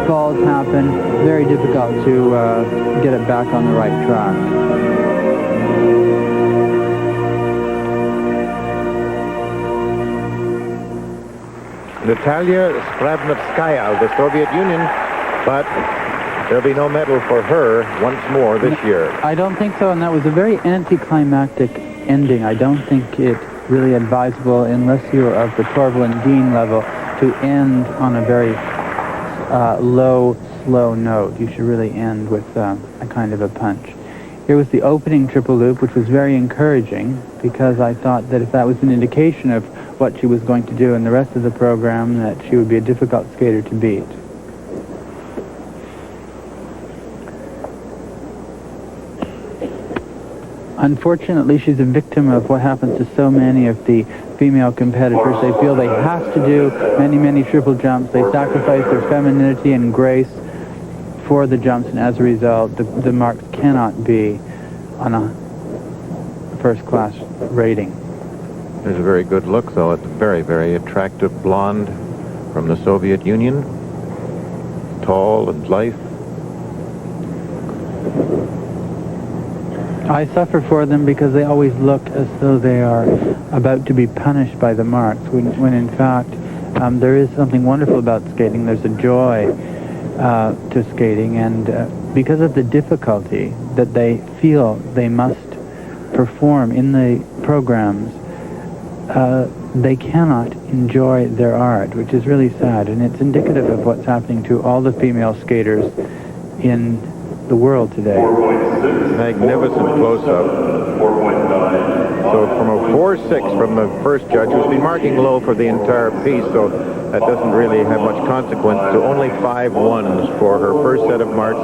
falls happen, very difficult to get it back on the right track. Natalia Spravnovskaya of the Soviet Union, but there'll be no medal for her once more this year. I don't think so, and that was a very anticlimactic ending. I don't think it's really advisable, unless you're of the Torvill and Dean level, to end on a very low, slow note. You should really end with a kind of a punch. Here was the opening triple loop, which was very encouraging, because I thought that if that was an indication of what she was going to do in the rest of the program, that she would be a difficult skater to beat. Unfortunately, she's a victim of what happens to so many of the female competitors. They feel they have to do many, many triple jumps. They sacrifice their femininity and grace for the jumps, and as a result, the marks cannot be on a first-class rating. There's a very good look, though, at the very, very attractive blonde from the Soviet Union. Tall and lithe. I suffer for them because they always look as though they are about to be punished by the marks, when in fact there is something wonderful about skating. There's a joy to skating, and because of the difficulty that they feel they must perform in the programs, they cannot enjoy their art, which is really sad, and it's indicative of what's happening to all the female skaters in the world today. Magnificent close-up. So from a 4.6 from the first judge, who's been marking low for the entire piece, so that doesn't really have much consequence, to only 5 ones for her first set of marks,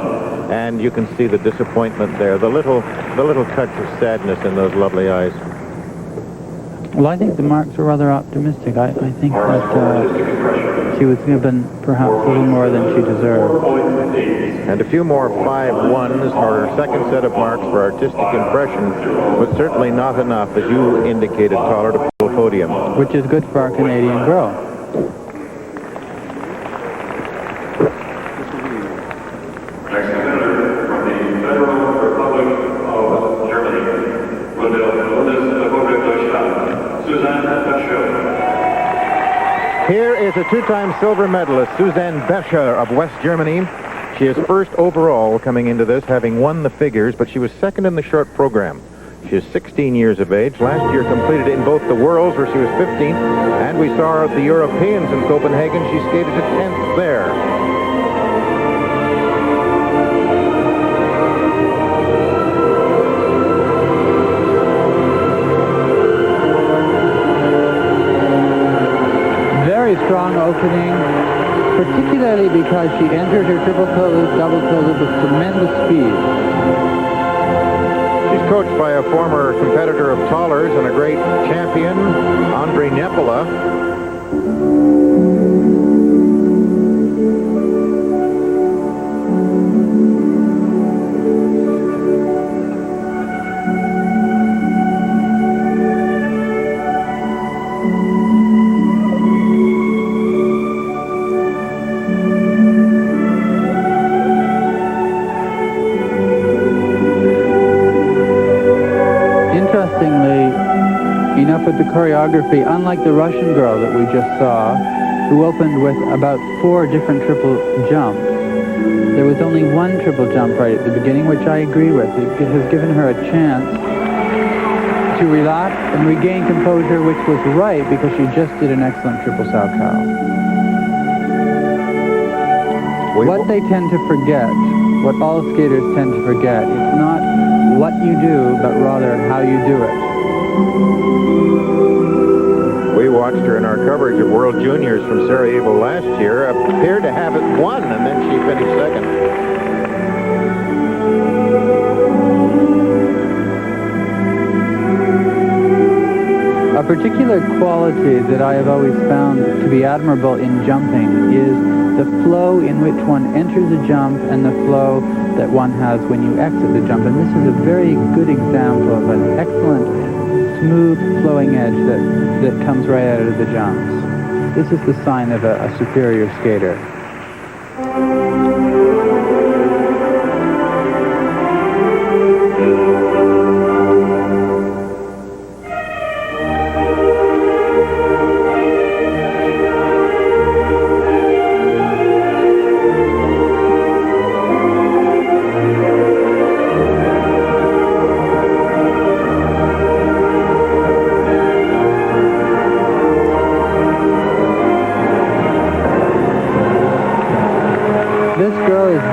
and you can see the disappointment there, the little touch of sadness in those lovely eyes. Well, I think the marks were rather optimistic. I think that she was given perhaps a little more than she deserved. And a few more 5-1s for her second set of marks for artistic impression, but certainly not enough, as you indicated, Toller, to pull a podium. Which is good for our Canadian girl. Next senator from the Federal Republic of Germany, Here is a two-time silver medalist, Suzanne Becher of West Germany. She is first overall coming into this, having won the figures, but she was second in the short program. She is 16 years of age. Last year completed in both the Worlds, where she was 15th, and we saw her at the Europeans in Copenhagen. She skated to 10th there. Strong opening, particularly because she entered her triple toe loop, double toe loop with tremendous speed. She's coached by a former competitor of Toller's and a great champion, Andre Nepola. With the choreography, unlike the Russian girl that we just saw, who opened with about 4 different triple jumps, There was only one triple jump right at the beginning, which I agree with. It has given her a chance to relax and regain composure, which was right because she just did an excellent triple Salchow. What they tend to forget, what all skaters tend to forget, it's not what you do, but rather how you do it. We watched her in our coverage of World Juniors from Sarajevo last year, appeared to have it won, and then she finished second. A particular quality that I have always found to be admirable in jumping is the flow in which one enters a jump and the flow that one has when you exit the jump. And this is a very good example of an excellent, smooth flowing edge that comes right out of the jumps. This is the sign of a superior skater.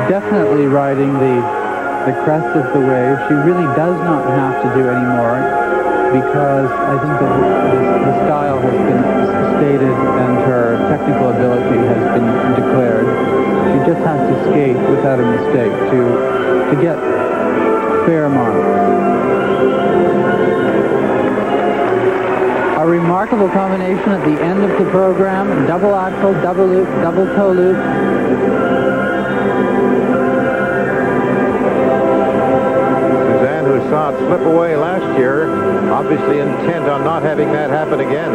Definitely riding the crest of the wave. She really does not have to do any more because I think that the style has been stated and her technical ability has been declared. She just has to skate without a mistake to get fair marks. A remarkable combination at the end of the program, double axel, double loop, double toe loop. Who saw it slip away last year, obviously intent on not having that happen again.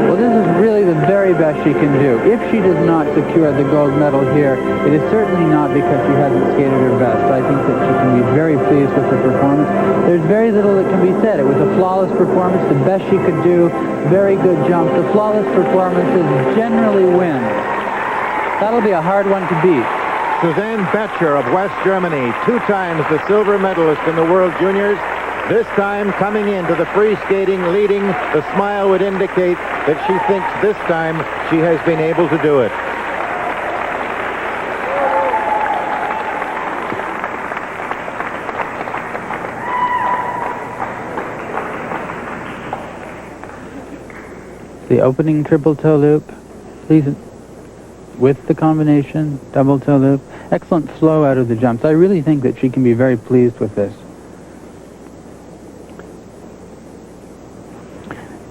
Well, this is really the very best she can do. If she does not secure the gold medal here, it is certainly not because she hasn't skated her best. I think that she can be very pleased with her performance. There's very little that can be said. It was a flawless performance, the best she could do, very good jump. The flawless performances generally win. That'll be a hard one to beat. Suzanne Betcher of West Germany, 2 times the silver medalist in the World Juniors. This time coming into the free skating leading, the smile would indicate that she thinks this time she has been able to do it. The opening triple toe loop, please, with the combination, double toe loop. Excellent flow out of the jumps. I really think that she can be very pleased with this.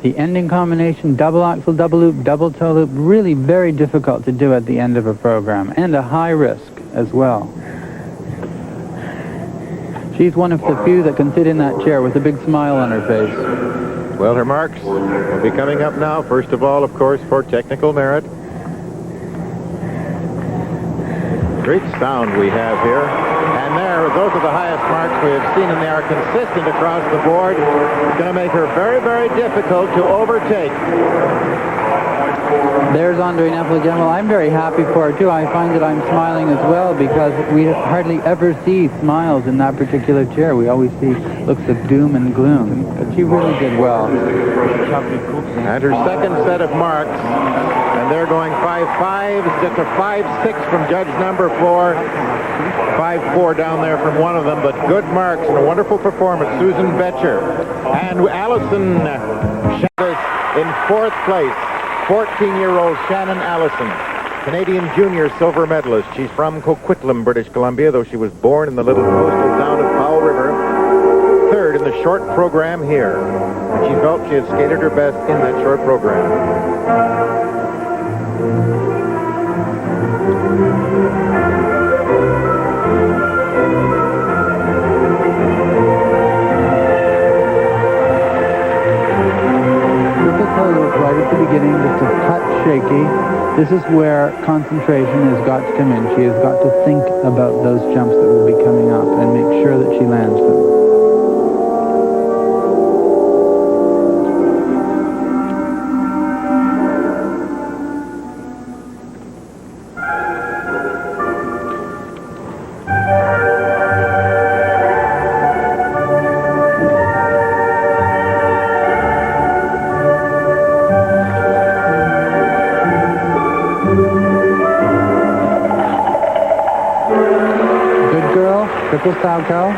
The ending combination, double axel, double loop, double toe loop, really very difficult to do at the end of a program, and a high risk as well. She's one of the few that can sit in that chair with a big smile on her face. Well, her marks will be coming up now. First of all, of course, for technical merit. Great sound we have here. And there, those are the highest marks we have seen, and they are consistent across the board. It's going to make her very, very difficult to overtake. There's Andre Neff again. Well, I'm very happy for her, too. I find that I'm smiling as well because we hardly ever see smiles in that particular chair. We always see looks of doom and gloom. But she really did well. And her second set of marks, and they're going 5.5, just a 5.6 from judge number 4. 5.4 down there from one of them, but good marks and a wonderful performance. Susan Betcher and Allison Chavez in 4th place. 14-year-old Shannon Allison, Canadian junior silver medalist. She's from Coquitlam, British Columbia, though she was born in the little coastal town of Powell River. 3rd in the short program here. And she felt she had skated her best in that short program. Right at the beginning, just a touch shaky. This is where concentration has got to come in. She has got to think about those jumps that will be coming up and make sure that she lands them. Good girl, triple sow cow.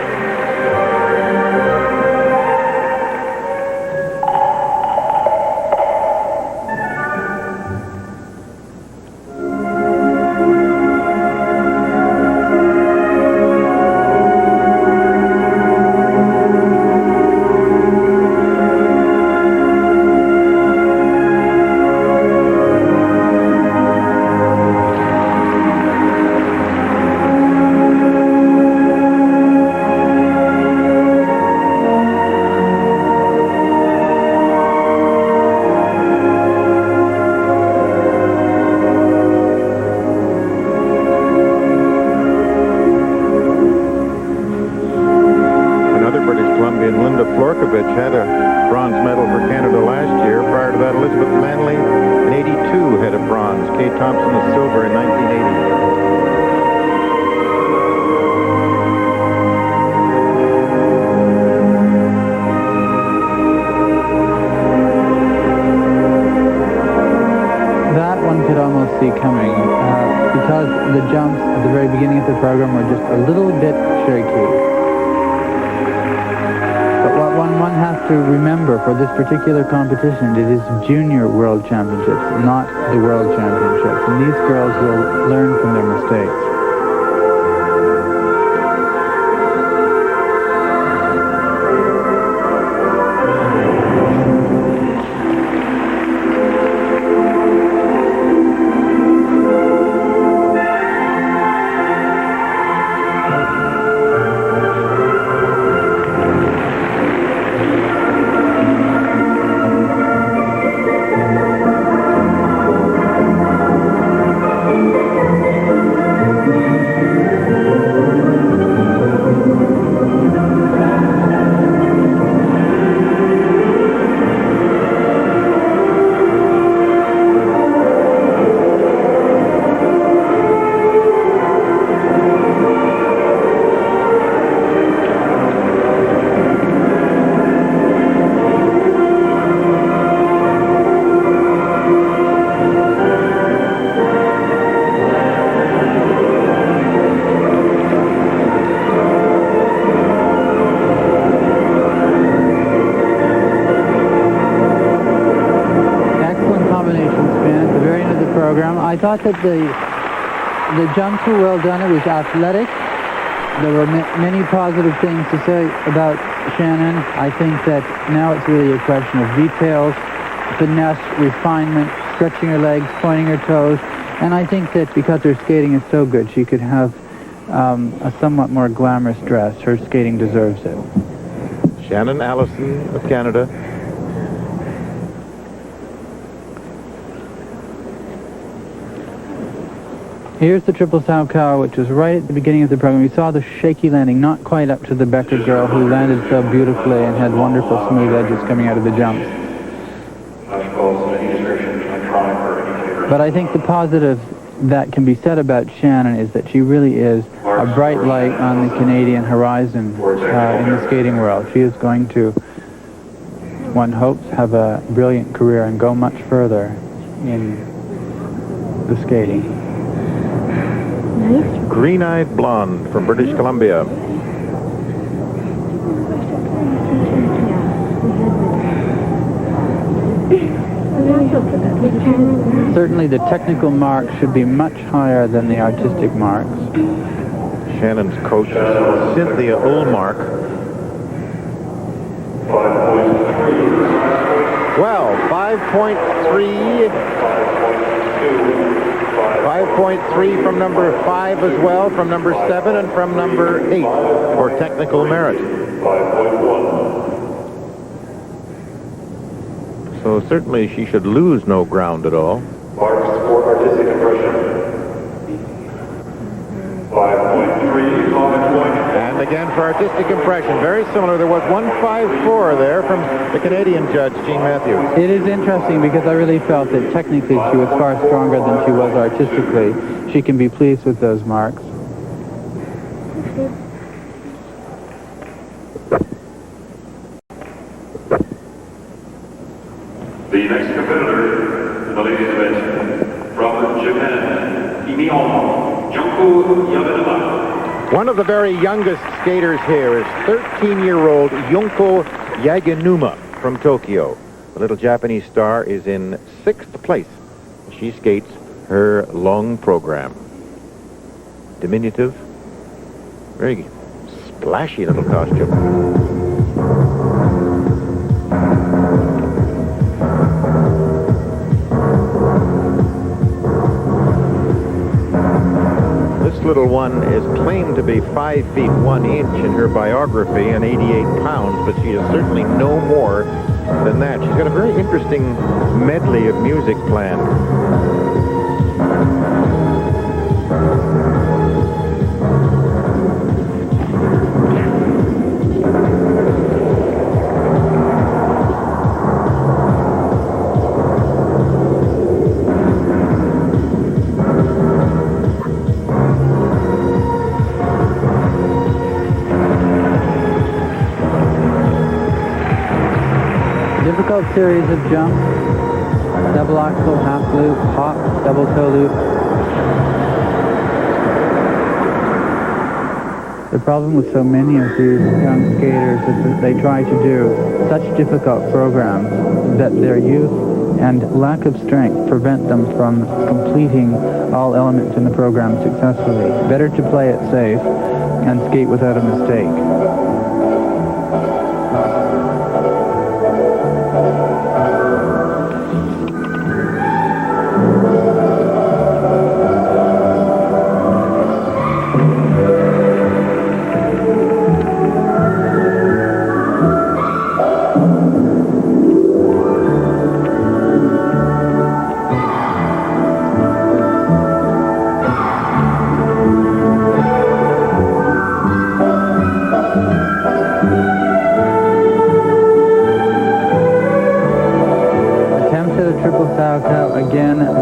Had a bronze medal for Canada last year. Prior to that, Elizabeth Manley in '82 had a bronze. Kay Thompson a silver in 1980. That one could almost see coming because the jumps at the very beginning of the program were just a little bit shaky. One has to remember for this particular competition, it is Junior World Championships, not the World Championships. And these girls will learn from their mistakes. I thought that the jumps were well done. It was athletic. There were many positive things to say about Shannon. I think that now it's really a question of details, finesse, refinement, stretching her legs, pointing her toes. And I think that because her skating is so good, she could have a somewhat more glamorous dress. Her skating deserves it. Shannon Allison of Canada. Here's the triple sow cow, which was right at the beginning of the program. You saw the shaky landing, not quite up to the Becker girl, who landed so beautifully and had wonderful smooth edges coming out of the jumps. But I think the positive that can be said about Shannon is that she really is a bright light on the Canadian horizon in the skating world. She is going to, one hopes, have a brilliant career and go much further in the skating. Green-eyed blonde from British Columbia. Certainly the technical marks should be much higher than the artistic marks. Shannon's coach, Cynthia Ullmark. Well, 5.3 from number 5 as well, from number 7 and from number 8 for technical merit. 5.1. So certainly she should lose no ground at all. Marks for artistic impression. 5.3, common point. And again for artistic impression, very similar. There was 1.54 there from the Canadian judge, Jean Matthews. It is interesting because I really felt that technically she was far stronger than she was artistically. She can be pleased with those marks. The next competitor, the ladies' event, from Japan, Imion, Junko Yamanama. One of the very youngest skaters here is 13-year-old Junko Yaganuma from Tokyo. The little Japanese star is in 6th place. She skates her long program. Diminutive, very splashy little costume. This little one is claimed to be 5 feet 1 inch in her biography and 88 pounds, but she is certainly no more than that. She's got a very interesting medley of music planned. Difficult series of jumps, double axel, half loop, hop, double toe loop. The problem with so many of these young skaters is that they try to do such difficult programs that their youth and lack of strength prevent them from completing all elements in the program successfully. Better to play it safe and skate without a mistake.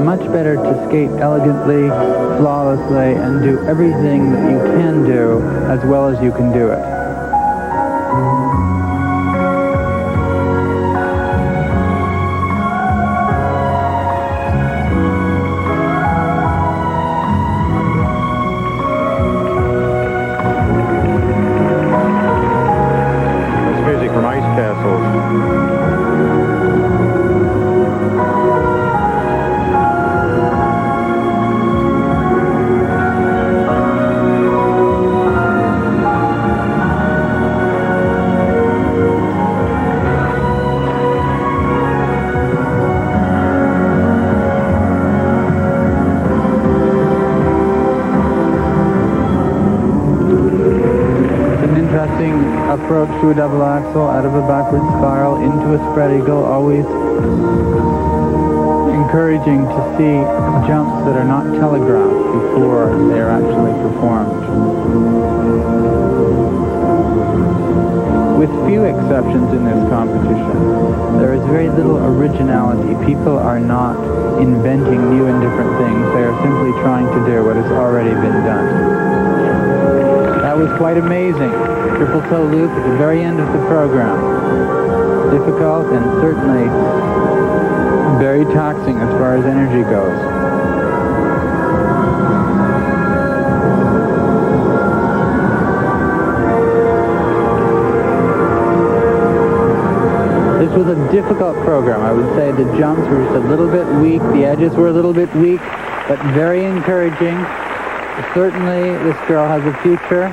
Much better to skate elegantly, flawlessly, and do everything that you can do as well as you can do it. That's music from Ice Castles. Approach to a double axel, out of a backward spiral, into a spread eagle, always encouraging to see jumps that are not telegraphed before they are actually performed. With few exceptions in this competition, there is very little originality. People are not inventing new and different things. They are simply trying to do what has already been done. That was quite amazing. Triple toe loop at the very end of the program. Difficult and certainly very taxing as far as energy goes. This was a difficult program. I would say the jumps were just a little bit weak, the edges were a little bit weak, but very encouraging. Certainly this girl has a future.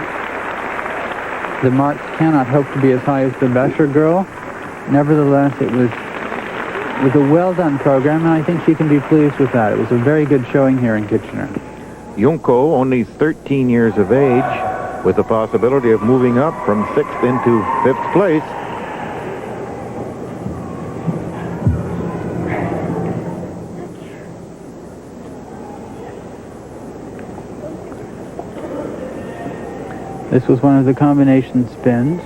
The marks cannot hope to be as high as the Besher girl. Nevertheless, it was a well-done program, and I think she can be pleased with that. It was a very good showing here in Kitchener. Junko, only 13 years of age, with the possibility of moving up from 6th into 5th place. This was one of the combination spins.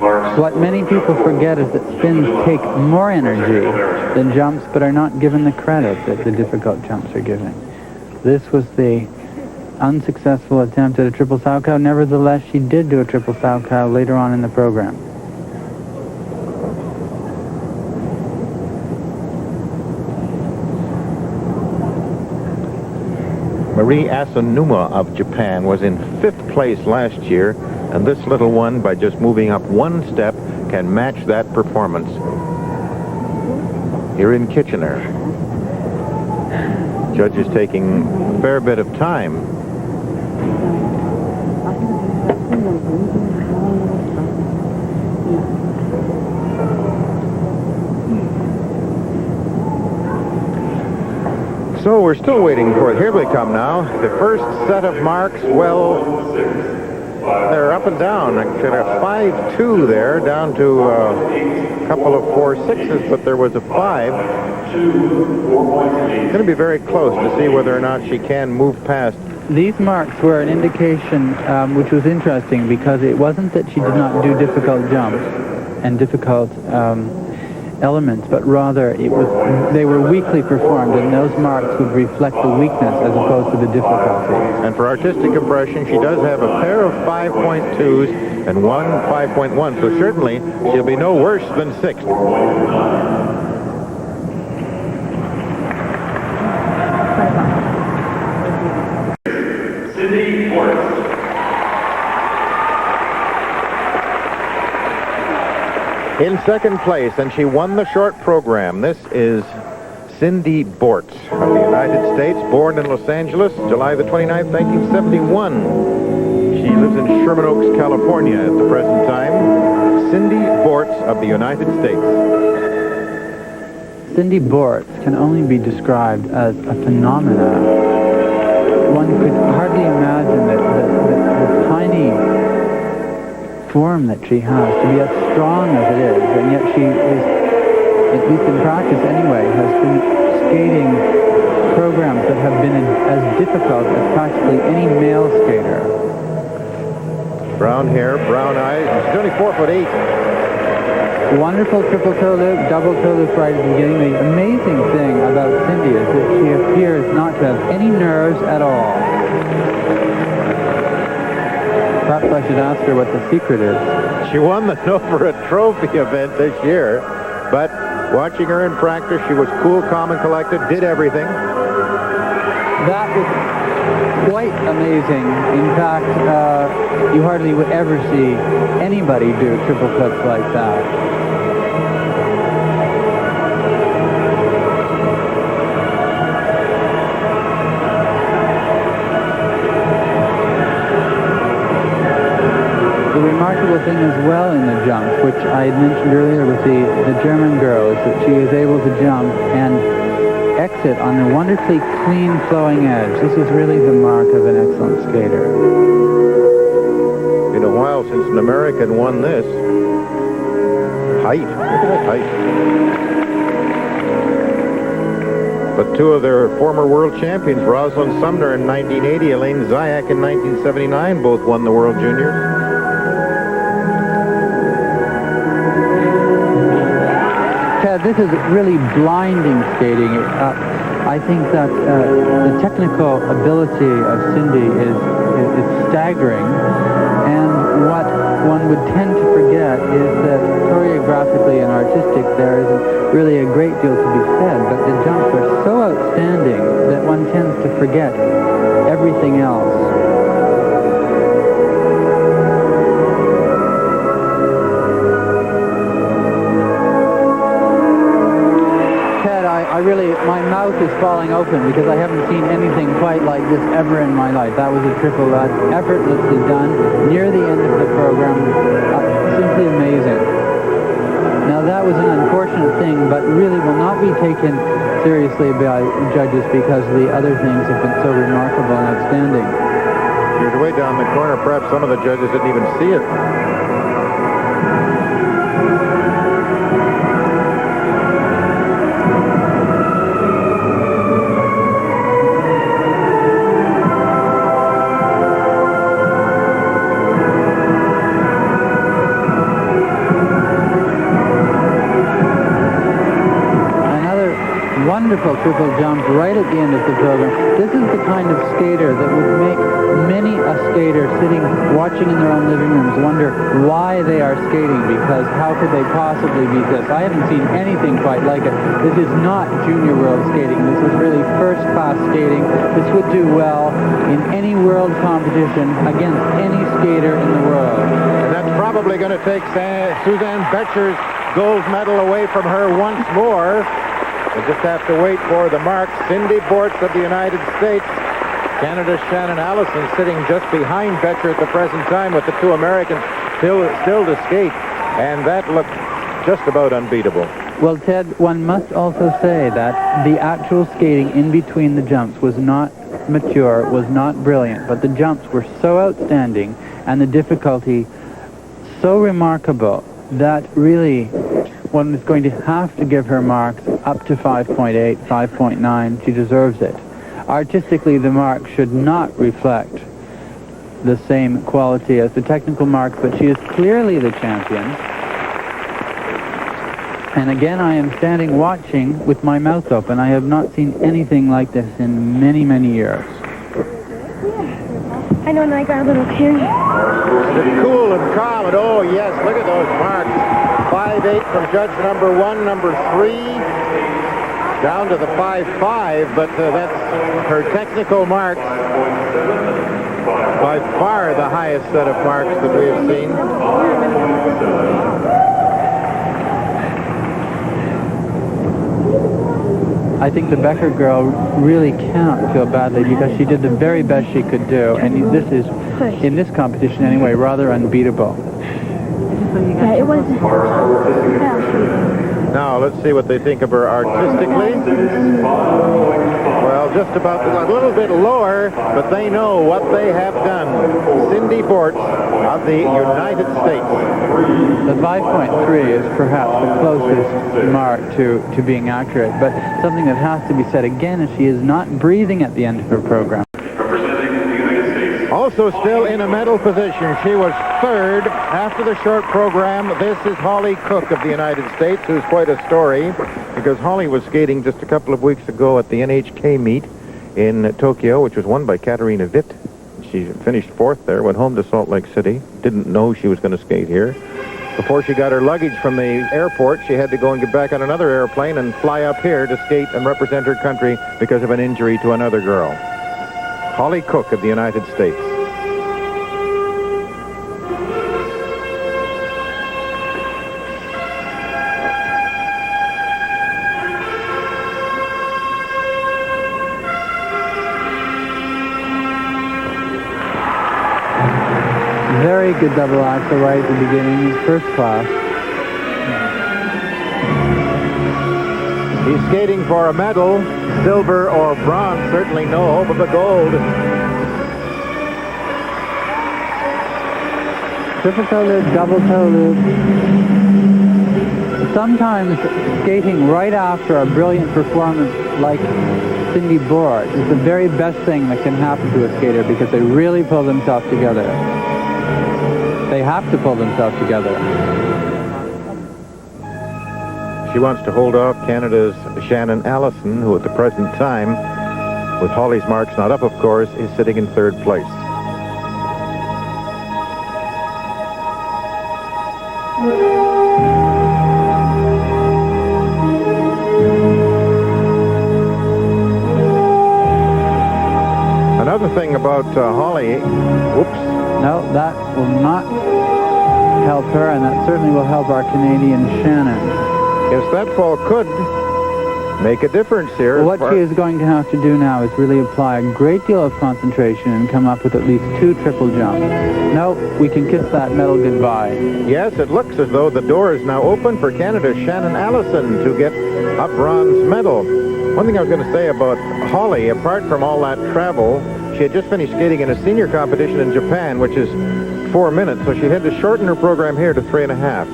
Mark What many people forget is that spins take more energy than jumps, but are not given the credit that the difficult jumps are given. This was the unsuccessful attempt at a triple Salchow. Nevertheless, she did do a triple Salchow later on in the program. Marie Asanuma of Japan was in 5th place last year, and this little one, by just moving up one step, can match that performance here in Kitchener. Judges taking a fair bit of time. So we're still waiting for it. Here they come now. The first set of marks, well, they're up and down. Actually, a 5-2 there, down to a couple of 4-6s, but there was a 5. It's going to be very close to see whether or not she can move past. These marks were an indication, which was interesting, because it wasn't that she did not do difficult jumps and difficult elements, but rather they were weakly performed, and those marks would reflect the weakness as opposed to the difficulty. And for artistic impression, she does have a pair of 5.2s and one 5.1, so certainly she'll be no worse than 6th. Cindy Forrest. In 2nd place, and she won the short program. This is Cindy Bortz of the United States, born in Los Angeles, July the 29th, 1971. She lives in Sherman Oaks, California at the present time. Cindy Bortz of the United States. Cindy Bortz can only be described as a phenomenon. One could hardly imagine that the tiny form that she has to be as strong as it is, and yet she is, at least in practice anyway, has been skating programs that have been as difficult as practically any male skater. Brown hair, brown eyes, she's only 4'8". Wonderful triple toe loop, double toe loop right at the beginning. The amazing thing about Cindy is that she appears not to have any nerves at all. Perhaps I should ask her what the secret is. She won the Novara Trophy event this year, but watching her in practice, she was cool, calm, and collected, did everything. That was quite amazing. In fact, you hardly would ever see anybody do triple flips like that. The remarkable thing as well in the jump, which I had mentioned earlier with the German girl, is that she is able to jump and exit on a wonderfully clean flowing edge. This is really the mark of an excellent skater. Been a while since an American won this. Height. Look at that height. But two of their former world champions, Rosalind Sumner in 1980, Elaine Zayak in 1979, both won the World Juniors. Ted, this is really blinding skating. I think that the technical ability of Cindy is staggering, and what one would tend to forget is that choreographically and artistic there isn't really a great deal to be said, but the jumps are so outstanding that one tends to forget everything else. My mouth is falling open because I haven't seen anything quite like this ever in my life. That was a triple effortlessly done near the end of the program. Simply amazing. Now that was an unfortunate thing, but really will not be taken seriously by judges because the other things have been so remarkable and outstanding. She was way down the corner. Perhaps some of the judges didn't even see it. critical triple jump right at the end of the program. This is the kind of skater that would make many a skater sitting, watching in their own living rooms, wonder why they are skating, because how could they possibly beat this? I haven't seen anything quite like it. This is not junior world skating. This is really first-class skating. This would do well in any world competition against any skater in the world. And that's probably going to take Suzanne Becher's gold medal away from her once more. We'll just have to wait for the marks. Cindy Bortz of the United States. Canada's Shannon Allison sitting just behind Becher at the present time with the two Americans still to skate. And that looked just about unbeatable. Well, Ted, one must also say that the actual skating in between the jumps was not mature, was not brilliant, but the jumps were so outstanding and the difficulty so remarkable that really one is going to have to give her marks up to 5.8, 5.9. She deserves it. Artistically, the marks should not reflect the same quality as the technical marks, but she is clearly the champion. And again, I am standing watching with my mouth open. I have not seen anything like this in many, many years. I know, and I got a little teary. It's cool and calm, and oh yes, look at those marks. 5.8 from judge number 1, number 3, down to the 5.5, but that's her technical marks. By far the highest set of marks that we have seen. I think the Becker girl really cannot feel badly because she did the very best she could do, and this is, in this competition anyway, rather unbeatable. Yeah, it was. Now, let's see what they think of her artistically. Well, just about a little bit lower, but they know what they have done. Cindy Bortz of the United States. The 5.3 is perhaps the closest mark to being accurate, but something that has to be said again is she is not breathing at the end of her program. Also still in a medal position. She was third after the short program. This is Holly Cook of the United States, who's quite a story, because Holly was skating just a couple of weeks ago at the NHK meet in Tokyo, which was won by Katarina Witt. She finished fourth there, went home to Salt Lake City, didn't know she was going to skate here. Before she got her luggage from the airport, she had to go and get back on another airplane and fly up here to skate and represent her country because of an injury to another girl. Holly Cook of the United States. Very good double axel right at the beginning, first class. He's skating for a medal, silver or bronze, certainly no hope of a gold. Triple toe loop, double toe loop. Sometimes skating right after a brilliant performance like Cindy Bortz is the very best thing that can happen to a skater because they really pull themselves together. They have to pull themselves together. She wants to hold off Canada's Shannon Allison, who at the present time, with Holly's marks not up, of course, is sitting in third place. Another thing about Holly, whoops. No, that will not help her, and that certainly will help our Canadian Shannon. Yes, that fall could make a difference here. Well, what she is going to have to do now is really apply a great deal of concentration and come up with at least 2 triple jumps. No, we can kiss that medal goodbye. Yes, it looks as though the door is now open for Canada's Shannon Allison to get a bronze medal. One thing I was going to say about Holly, apart from all that travel, she had just finished skating in a senior competition in Japan, which is 4 minutes, so she had to shorten her program here to 3.5.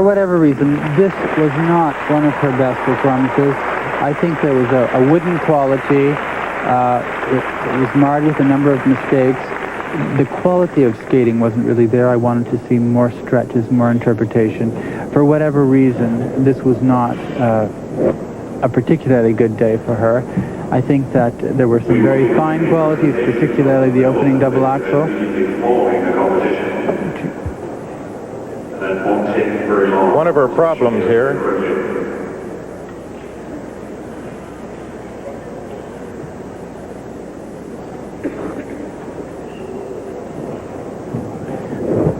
whatever reason, this was not one of her best performances. I think there was a wooden quality. It was marred with a number of mistakes. The quality of skating wasn't really there. I wanted to see more stretches, more interpretation. For whatever reason, this was not a particularly good day for her. I think that there were some very fine qualities, particularly the opening double axel. One of her problems here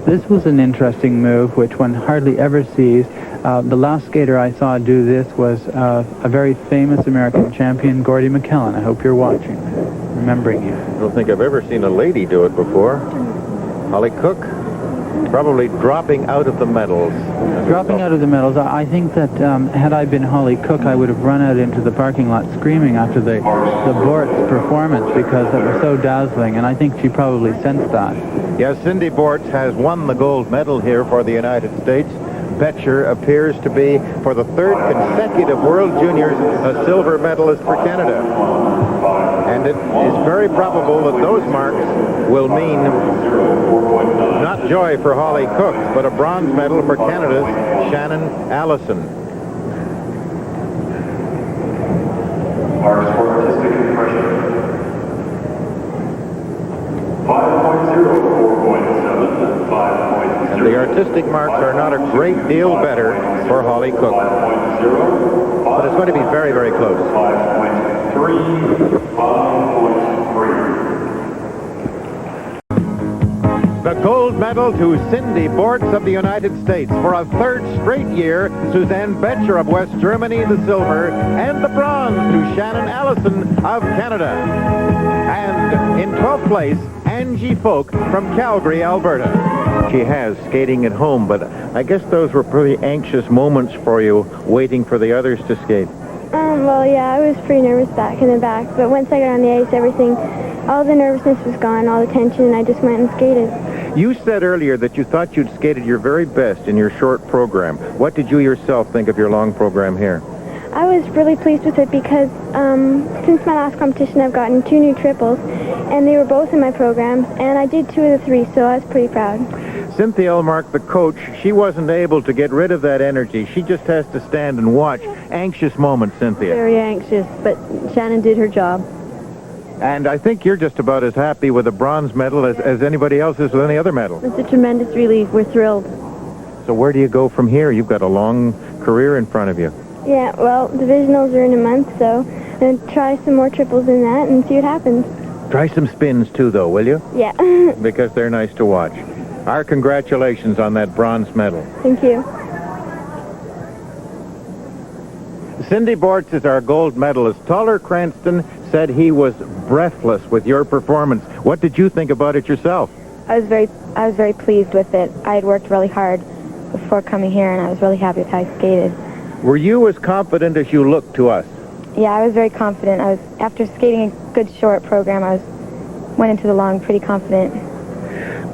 This was an interesting move, which one hardly ever sees. The last skater I saw do this was a very famous American champion, Gordy McKellen. I hope you're watching, remembering you. I don't think I've ever seen a lady do it before. Holly Cook, probably dropping out of the medals. Dropping out of the medals. I think that had I been Holly Cook, I would have run out into the parking lot screaming after the Bortz performance, because it was so dazzling, and I think she probably sensed that. Yes, Cindy Bortz has won the gold medal here for the United States. Betcher appears to be, for the third consecutive World Juniors, a silver medalist for Canada. And it is very probable that those marks will mean not joy for Holly Cook, but a bronze medal for Canada's Shannon Allison. Our sport artistic impression. 5.0, 4.7, 5.0. And the artistic marks are not a great deal better for Holly Cook. 5.0. But it's going to be very, very close. 5.3, 5.3. The gold medal to Cindy Bortz of the United States. For a third straight year, Suzanne Betcher of West Germany, the silver, and the bronze to Shannon Allison of Canada. And in 12th place, Angie Folk from Calgary, Alberta. She has skating at home, but I guess those were pretty anxious moments for you, waiting for the others to skate. Well, yeah, I was pretty nervous back in the back, but once I got on the ice, all the nervousness was gone, all the tension, and I just went and skated. You said earlier that you thought you'd skated your very best in your short program. What did you yourself think of your long program here? I was really pleased with it because since my last competition, I've gotten 2 new triples, and they were both in my programs, and I did 2 of the 3, so I was pretty proud. Cynthia Elmark, the coach, she wasn't able to get rid of that energy. She just has to stand and watch. Anxious moments, Cynthia. Very anxious, but Shannon did her job. And I think you're just about as happy with a bronze medal as anybody else is with any other medal. It's a tremendous relief. We're thrilled. So where do you go from here? You've got a long career in front of you. Yeah, well, divisionals are in a month, so I'm going to try some more triples in that and see what happens. Try some spins, too, though, will you? Yeah. Because they're nice to watch. Our congratulations on that bronze medal. Thank you. Cindy Bortz is our gold medalist. Toller Cranston said he was breathless with your performance. What did you think about it yourself? I was very pleased with it. I had worked really hard before coming here, and I was really happy with how I skated. Were you as confident as you looked to us? Yeah, I was very confident. After skating a good short program, went into the long pretty confident.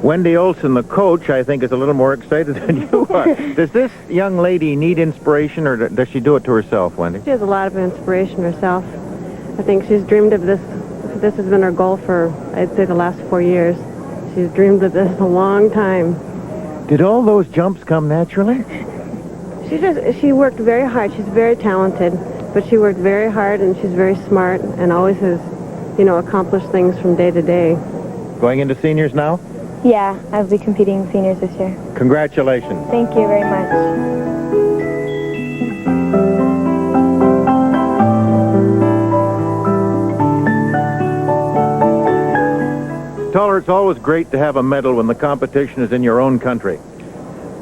Wendy Olson, the coach, I think is a little more excited than you are. Does this young lady need inspiration, or does she do it to herself, Wendy? She has a lot of inspiration herself. I think she's dreamed of this. This has been her goal for, I'd say, the last 4 years. She's dreamed of this a long time. Did all those jumps come naturally? She worked very hard. She's very talented, but she worked very hard, and she's very smart, and always has, accomplished things from day to day. Going into seniors now? Yeah, I'll be competing in seniors this year. Congratulations. Thank you very much. Toller, it's always great to have a medal when the competition is in your own country.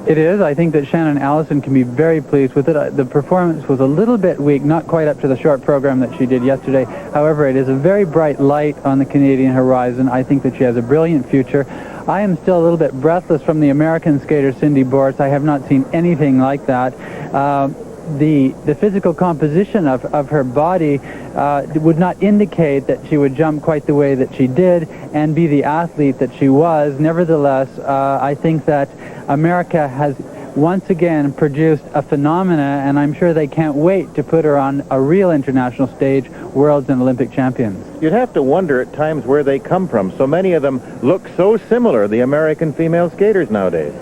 It is. I think that Shannon Allison can be very pleased with it. The performance was a little bit weak, not quite up to the short program that she did yesterday. However, it is a very bright light on the Canadian horizon. I think that she has a brilliant future. I am still a little bit breathless from the American skater, Cindy Bortz. I have not seen anything like that. The physical composition of her body would not indicate that she would jump quite the way that she did and be the athlete that she was. Nevertheless, I think that America has once again produced a phenomena, and I'm sure they can't wait to put her on a real international stage, worlds and Olympic champions. You'd have to wonder at times where they come from. So many of them look so similar, the American female skaters nowadays.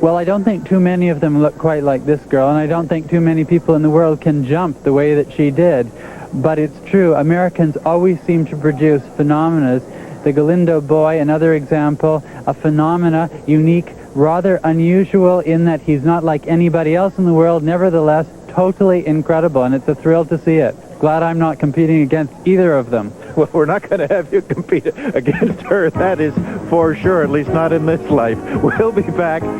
Well, I don't think too many of them look quite like this girl, and I don't think too many people in the world can jump the way that she did. But it's true, Americans always seem to produce phenomena. The Galindo boy, another example, a phenomena, unique, rather unusual in that he's not like anybody else in the world, nevertheless totally incredible, and it's a thrill to see it. Glad I'm not competing against either of them. Well, we're not going to have you compete against her, that is for sure, at least not in this life. We'll be back